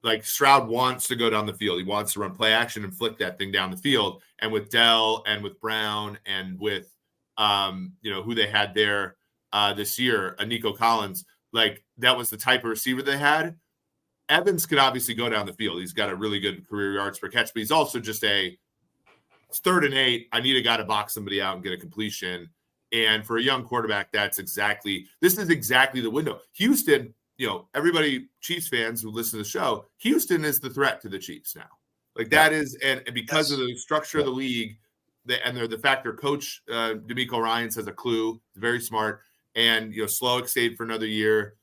like Stroud wants to go down the field. He wants to run play action and flick that thing down the field. And with Dell and with Brown and with, who they had there this year, Nico Collins, like that was the type of receiver they had. Evans could obviously go down the field. He's got a really good career yards per catch, but he's also just it's 3rd and 8. I need a guy to box somebody out and get a completion. And for a young quarterback, this is exactly the window. Houston, everybody, Chiefs fans who listen to the show, Houston is the threat to the Chiefs now. Like that is, and because of the structure of the league, and the fact their coach, D'Amico Ryans, has a clue, very smart, and Slowick stayed for another year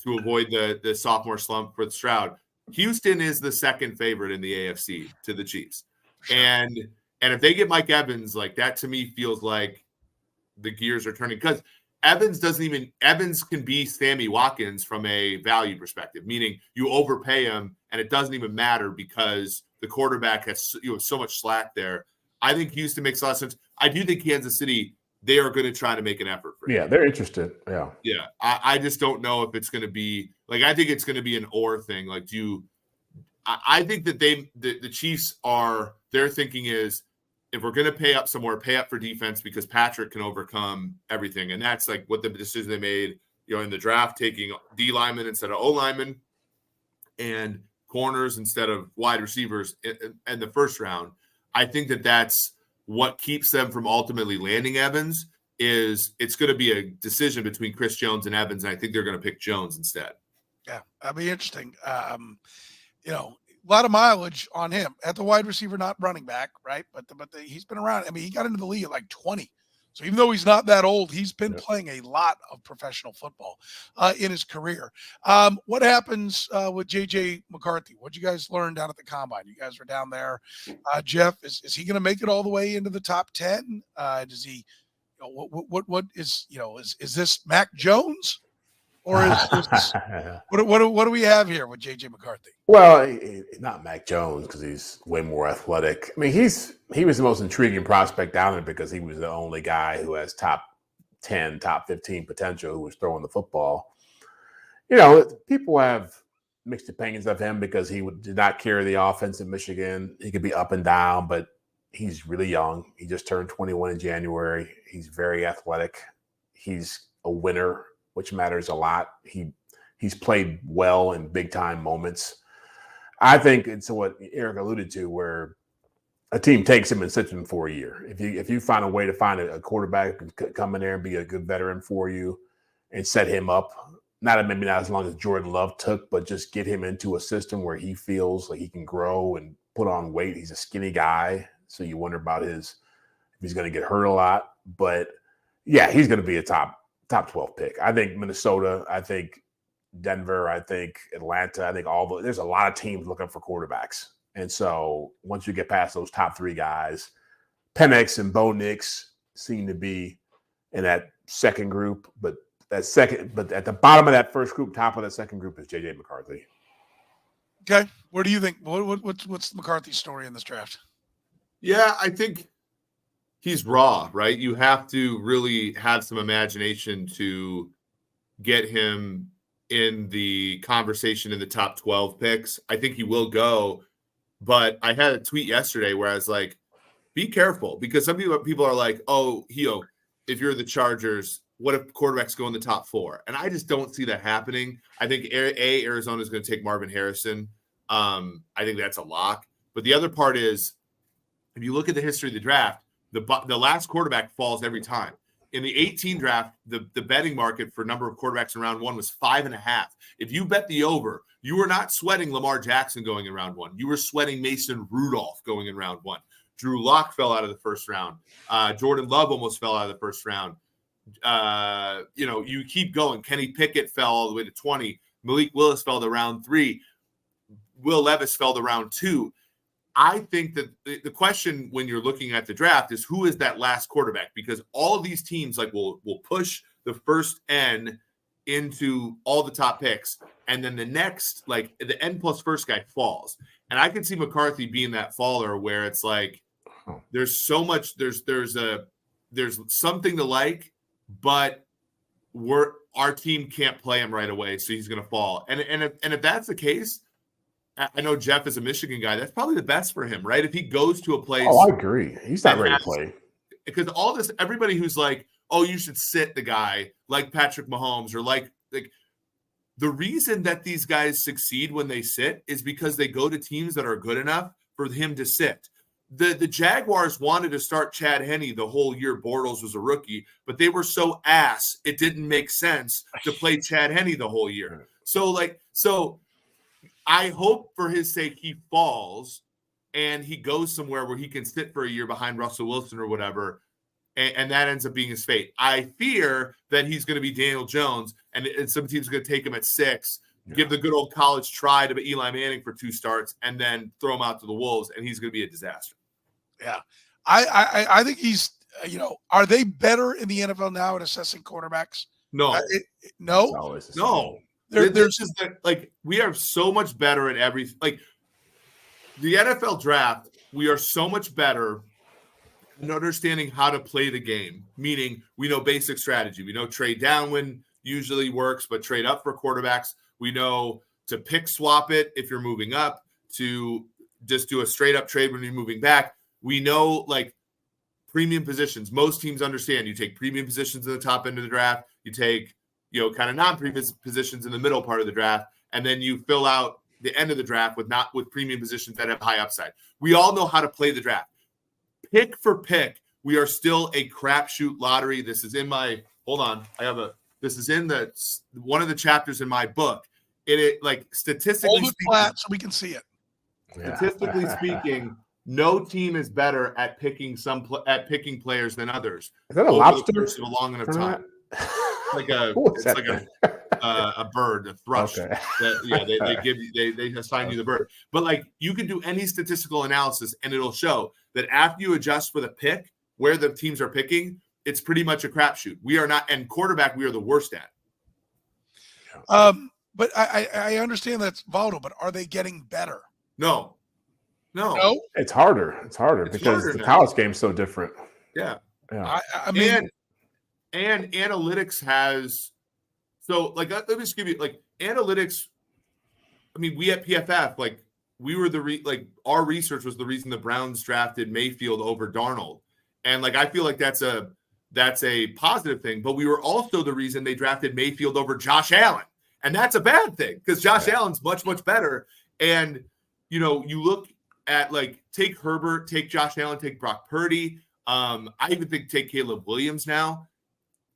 to avoid the sophomore slump for Stroud. Houston is the second favorite in the AFC to the Chiefs. And if they get Mike Evans, like that to me feels like the gears are turning, because Evans can be Sammy Watkins from a value perspective, meaning you overpay him and it doesn't even matter because the quarterback has so much slack there. I think Houston makes a lot of sense. I do think Kansas City, they are going to try to make an effort for him. Yeah, they're interested. Yeah. Yeah. I just don't know if it's going to be like, I think it's going to be an or thing. Like, I think that the Chiefs their thinking is, if we're going to pay up somewhere, pay up for defense because Patrick can overcome everything. And that's like what the decision they made, in the draft, taking D linemen instead of O linemen and corners instead of wide receivers in the first round. I think that that's what keeps them from ultimately landing Evans. Is it's going to be a decision between Chris Jones and Evans. And I think they're going to pick Jones instead. Yeah, that'd be interesting. A lot of mileage on him at the wide receiver, not running back, right? But he's been around. I mean, he got into the league at like 20. So even though he's not that old, he's been playing a lot of professional football in his career. What happens with JJ McCarthy? What'd you guys learn down at the combine? You guys were down there. Jeff, is he going to make it all the way into the top 10? Does he? What is is this Mac Jones? Or what do we have here with JJ McCarthy? Well, not Mac Jones because he's way more athletic. I mean, he was the most intriguing prospect down there because he was the only guy who has top 10, top 15 potential who was throwing the football. People have mixed opinions of him because he did not carry the offense in Michigan. He could be up and down, but he's really young. He just turned 21 in January. He's very athletic. He's a winner, which matters a lot. He's played well in big time moments. I think it's what Eric alluded to, where a team takes him and sits him for a year. If you find a way to find a quarterback who can come in there and be a good veteran for you and set him up, maybe not as long as Jordan Love took, but just get him into a system where he feels like he can grow and put on weight. He's a skinny guy, so you wonder about if he's going to get hurt a lot. But yeah, he's going to be a top 12 pick. I think Minnesota, I think Denver, I think Atlanta, I think there's a lot of teams looking for quarterbacks. And so once you get past those top 3 guys, Penix and Bo Nix seem to be in that second group, but that second, but at the bottom of that first group, top of that second group is JJ McCarthy. Okay, where do you think? What's McCarthy's story in this draft? Yeah, I think he's raw, right? You have to really have some imagination to get him in the conversation in the top 12 picks. I think he will go, but I had a tweet yesterday where I was like, be careful, because some people are like, oh, if you're the Chargers, what if quarterbacks go in the top 4? And I just don't see that happening. I think Arizona is going to take Marvin Harrison. I think that's a lock. But the other part is, if you look at the history of the draft, the last quarterback falls every time. In the 18 draft, the betting market for number of quarterbacks in round 1 was 5.5. If you bet the over, you were not sweating Lamar Jackson going in round 1. You were sweating Mason Rudolph going in round 1. Drew Lock fell out of the first round. Jordan Love almost fell out of the first round. You keep going. Kenny Pickett fell all the way to 20. Malik Willis fell to round 3. Will Levis fell to round 2. I think that the question when you're looking at the draft is, who is that last quarterback? Because all of these teams will push the first N into all the top picks, and then the next, the N plus first guy falls. And I can see McCarthy being that faller where it's like there's so much, there's something to like, but our team can't play him right away, so he's going to fall. And if that's the case, I know Jeff is a Michigan guy. That's probably the best for him, right? If he goes to a place. Oh, I agree. He's not ready to play. Because all this, everybody who's like, oh, you should sit the guy like Patrick Mahomes or like the reason that these guys succeed when they sit is because they go to teams that are good enough for him to sit. The Jaguars wanted to start Chad Henne the whole year Bortles was a rookie, but they were so ass it didn't make sense to play Chad Henne the whole year. So I hope for his sake he falls and he goes somewhere where he can sit for a year behind Russell Wilson or whatever, and that ends up being his fate. I fear that he's going to be Daniel Jones, and some teams are going to take him at 6, give the good old college try to Eli Manning for 2 starts, and then throw him out to the Wolves, and he's going to be a disaster. Yeah. I think he's, are they better in the NFL now at assessing quarterbacks? No. No. There's just we are so much better at everything. Like the NFL draft, we are so much better in understanding how to play the game, meaning we know basic strategy. We know trade down when usually works, but trade up for quarterbacks. We know to pick swap it if you're moving up, to just do a straight up trade when you're moving back. We know premium positions. Most teams understand you take premium positions in the top end of the draft. You take kind of non-premium positions in the middle part of the draft, and then you fill out the end of the draft with premium positions that have high upside. We all know how to play the draft. Pick for pick, we are still a crapshoot lottery. This is in my this is in one of the chapters in my book. It statistically hold it flat so we can see it. Statistically speaking, no team is better at picking players than others. Is that a lobster? The course of a long enough time. A bird, a thrush. Okay. They assign you the bird. But you can do any statistical analysis and it'll show that after you adjust for the pick, where the teams are picking, it's pretty much a crapshoot. We are not, and quarterback, we are the worst at. But I understand that's volatile, but are they getting better? No. It's harder. Because the college game's so different. Yeah. I mean, and analytics has, let me just give you analytics. I mean, we at PFF, we were our research was the reason the Browns drafted Mayfield over Darnold. And I feel like that's a positive thing, but we were also the reason they drafted Mayfield over Josh Allen. And that's a bad thing because Josh Allen's much, much better. And, you look at take Herbert, take Josh Allen, take Brock Purdy. I even think take Caleb Williams now.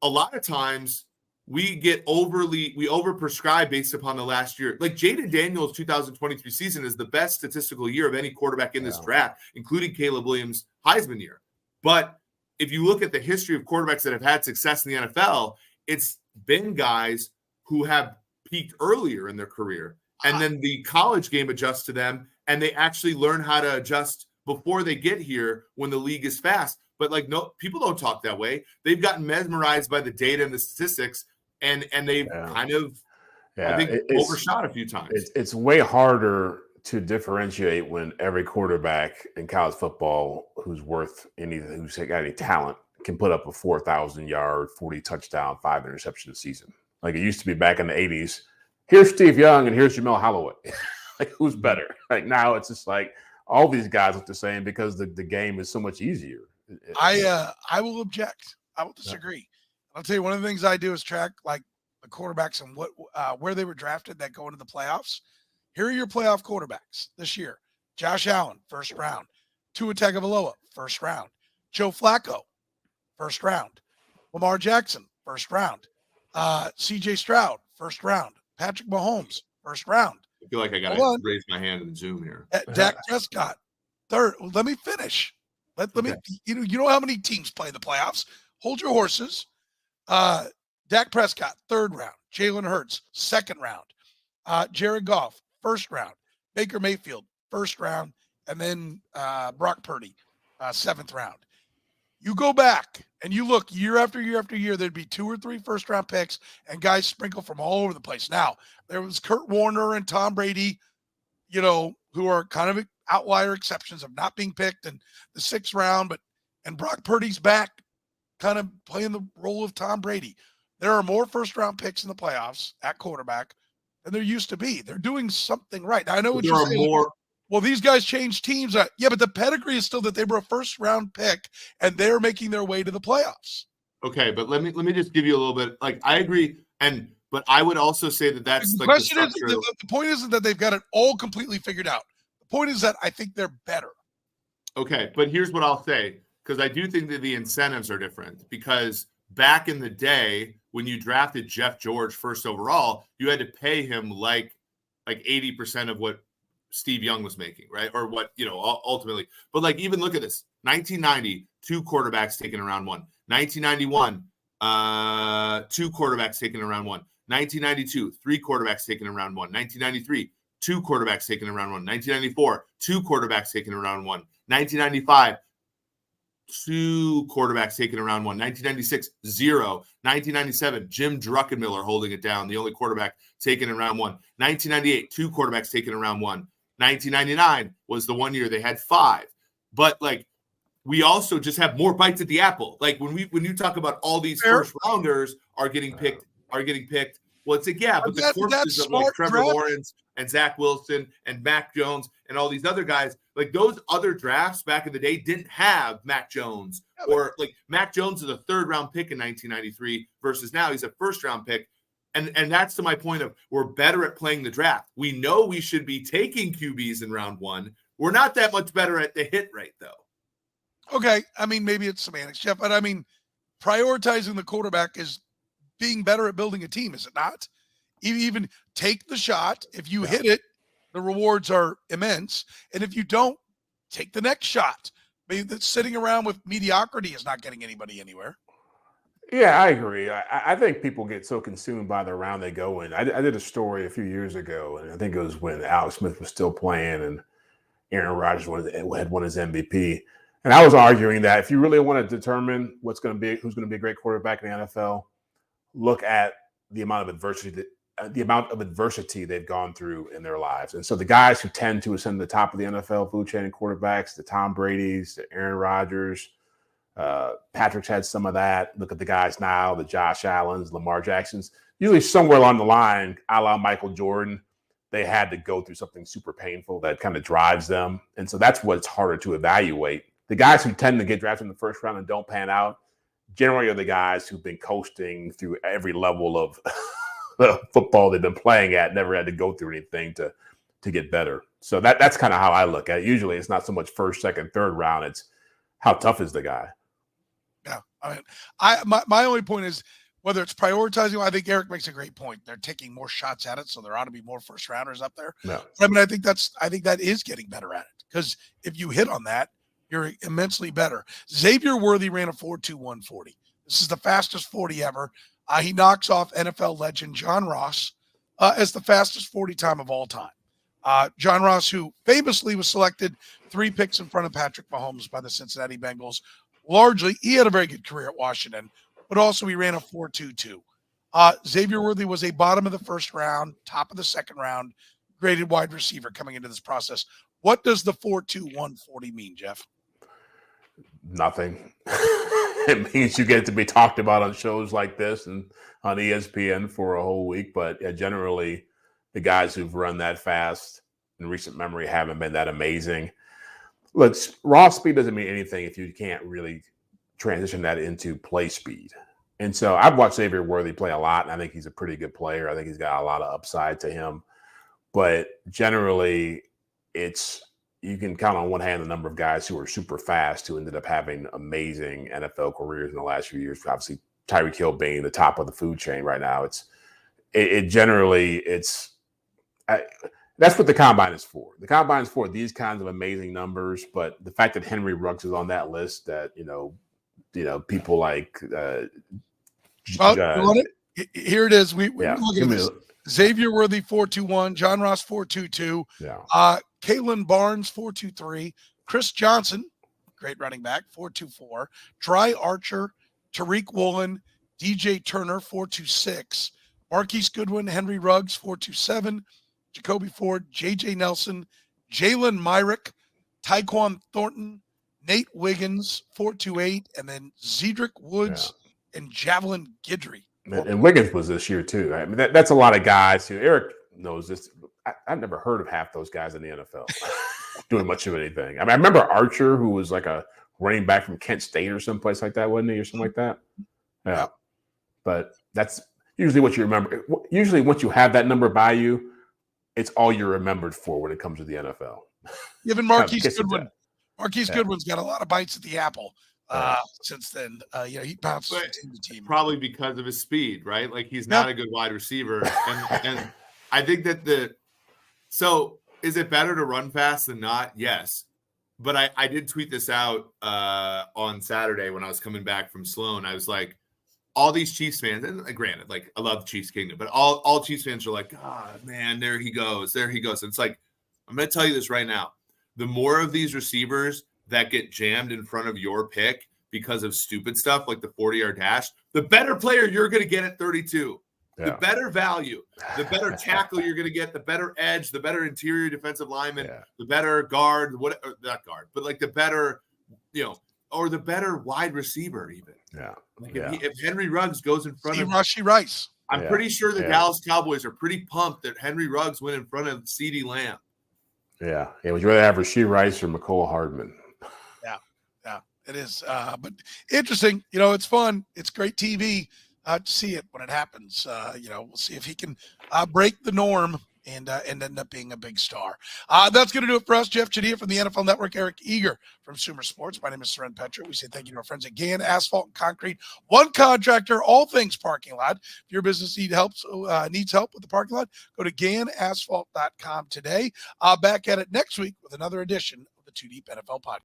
A lot of times we overprescribe based upon the last year. Jaden Daniels' 2023 season is the best statistical year of any quarterback in this draft, including Caleb Williams' Heisman year. But if you look at the history of quarterbacks that have had success in the NFL, it's been guys who have peaked earlier in their career. And then the college game adjusts to them, and they actually learn how to adjust before they get here when the league is fast. But no, people don't talk that way. They've gotten mesmerized by the data and the statistics and they've kind of, I think, overshot a few times. It's way harder to differentiate when every quarterback in college football who's got any talent can put up a 4,000-yard, 40 touchdown, 5 interception season. Like it used to be back in the 80s. Here's Steve Young and here's Jamel Holloway. Like who's better? Like now it's just like all these guys look the same because the game is so much easier. I will object. I will disagree. I'll tell you, one of the things I do is track like the quarterbacks and where they were drafted that go into the playoffs. Here are your playoff quarterbacks this year. Josh Allen, first round. Tua Tagovailoa, first round. Joe Flacco, first round. Lamar Jackson, first round. C.J. Stroud, first round. Patrick Mahomes, first round. I feel like I got to raise my hand in Zoom here. Dak Prescott, third. Let me finish. Let me. You know how many teams play the playoffs. Hold your horses. Dak Prescott, third round. Jalen Hurts, second round. Jared Goff, first round. Baker Mayfield, first round. And then Brock Purdy, seventh round. You go back and you look year after year after year, there'd be 2 or 3 first-round picks and guys sprinkle from all over the place. Now, there was Kurt Warner and Tom Brady, who are kind of outlier exceptions of not being picked in the 6th round, and Brock Purdy's back kind of playing the role of Tom Brady. There are more first-round picks in the playoffs at quarterback than there used to be. They're doing something right. Now, I know what you're saying. More. Well, these guys changed teams. Yeah, but the pedigree is still that they were a first-round pick, and they're making their way to the playoffs. Okay, but let me just give you a little bit. Like I agree, but I would also say that's the like question is the point isn't that they've got it all completely figured out. The point is that I think they're better. Okay, but here's what I'll say, because I do think that the incentives are different. Because back in the day, when you drafted Jeff George first overall, you had to pay him like 80% of what Steve Young was making, right? Or what, ultimately. But like, even look at this. 1990, 2 quarterbacks taken in round 1. 1991, 2 quarterbacks taken in round 1. 1992, 3 quarterbacks taken in round 1. 1993, 2 quarterbacks taken in round 1. 1994, 2 quarterbacks taken in round 1. 1995, 2 quarterbacks taken in round 1. 1996, 0. 1997, Jim Druckenmiller holding it down, the only quarterback taken in round 1. 1998, 2 quarterbacks taken in round 1. 1999 was the one year they had 5. But like, we also just have more bites at the apple. Like when you talk about all these first rounders are getting picked. Well, it's like, yeah, but the corpses of like Trevor Lawrence and Zach Wilson and Mac Jones and all these other guys, like those other drafts back in the day didn't have Mac Jones, or like Mac Jones is a 3rd round pick in 1993 versus now he's a 1st round pick. And that's to my point of we're better at playing the draft. We know we should be taking QBs in round 1. We're not that much better at the hit rate, though. Okay. I mean, maybe it's semantics, Jeff, but I mean, prioritizing the quarterback is being better at building a team, is it not? Even take the shot. If you hit it, the rewards are immense. And if you don't, take the next shot. Maybe sitting around with mediocrity is not getting anybody anywhere. Yeah, I agree. I think people get so consumed by the round they go in. I did a story a few years ago, and I think it was when Alex Smith was still playing and Aaron Rodgers had won his MVP. And I was arguing that if you really want to determine who's going to be a great quarterback in the NFL, look at the amount of adversity they've gone through in their lives. And so the guys who tend to ascend to the top of the NFL food chain quarterbacks, the Tom Brady's, the Aaron Rodgers, Patrick's had some of that. Look at the guys now, the Josh Allens, Lamar Jacksons. Usually somewhere along the line, a la Michael Jordan, they had to go through something super painful that kind of drives them. And so that's what's harder to evaluate. The guys who tend to get drafted in the 1st round and don't pan out generally are the guys who've been coasting through every level of football they've been playing at, never had to go through anything to get better. So that's kind of how I look at it. Usually it's not so much 1st, 2nd, 3rd round. It's how tough is the guy? Yeah. I mean, my only point is whether it's prioritizing. I think Eric makes a great point. They're taking more shots at it, so there ought to be more 1st rounders up there. No. I mean, I think that is getting better at it, because if you hit on that, you're immensely better. Xavier Worthy ran a 4.2140. This is the fastest 40 ever. He knocks off NFL legend John Ross as the fastest 40 time of all time. John Ross, who famously was selected 3 picks in front of Patrick Mahomes by the Cincinnati Bengals. Largely, he had a very good career at Washington, but also he ran a 4.22. Xavier Worthy was a bottom of the first round, top of the second round, graded wide receiver coming into this process. What does the 4.2 140 mean, Jeff? Nothing. It means you get to be talked about on shows like this and on ESPN for a whole week. But generally, the guys who've run that fast in recent memory haven't been that amazing. Look, raw speed doesn't mean anything if you can't really transition that into play speed. And so I've watched Xavier Worthy play a lot, and I think he's a pretty good player. I think he's got a lot of upside to him. But generally, you can count on one hand the number of guys who are super fast who ended up having amazing NFL careers in the last few years. Obviously, Tyreek Hill being the top of the food chain right now. That's what the combine is for. The combine is for these kinds of amazing numbers. But the fact that Henry Ruggs is on that list, that people like here it is. We look at this. Xavier Worthy 4.21, John Ross 4.22, Kalen Barnes 4.23, Chris Johnson, great running back 4.24, Dry Archer, Tariq Woolen, DJ Turner 4.26, Marquise Goodwin, Henry Ruggs 4.27, Jacoby Ford, JJ Nelson, Jalen Myrick, Tyquan Thornton, Nate Wiggins 4.28, and then Zedric Woods and Javelin Guidry. And Wiggins was this year too. I mean, that's a lot of guys who Eric knows this. I've never heard of half those guys in the NFL doing much of anything. I mean, I remember Archer, who was like a running back from Kent State or someplace like that, wasn't he, or something like that? Yeah. But that's usually what you remember. Usually, once you have that number by you, it's all you're remembered for when it comes to the NFL. Even Marquise Goodwin. Marquise Goodwin's got a lot of bites at the apple. Since then, he bounced from team to team. Probably because of his speed, right? Like he's not a good wide receiver, and I think that so is it better to run fast than not? Yes, but I did tweet this out on Saturday when I was coming back from Sloan. I was like, all these Chiefs fans, and granted, like I love Chiefs Kingdom, but all Chiefs fans are like, God, man, there he goes. And it's like, I'm going to tell you this right now: the more of these receivers that get jammed in front of your pick because of stupid stuff like the 40-yard dash, the better player you're going to get at 32, the better value, the better tackle you're going to get, the better edge, the better interior defensive lineman, the better guard, not guard, but like the better, or the better wide receiver even. If Henry Ruggs goes in front of Rashee Rice, I'm pretty sure the Dallas Cowboys are pretty pumped that Henry Ruggs went in front of CeeDee Lamb. Yeah. Would you rather have Rashee Rice or McCole Hardman? It is, but interesting. It's fun. It's great TV to see it when it happens. We'll see if he can break the norm and end up being a big star. That's going to do it for us. Jeff Chadiha from the NFL Network, Eric Eager from Sumer Sports. My name is Soren Petro. We say thank you to our friends at Gann Asphalt and Concrete. One contractor, all things parking lot. If your business needs help with the parking lot, go to GannAsphalt.com today. Back at it next week with another edition of the 2 Deep NFL Podcast.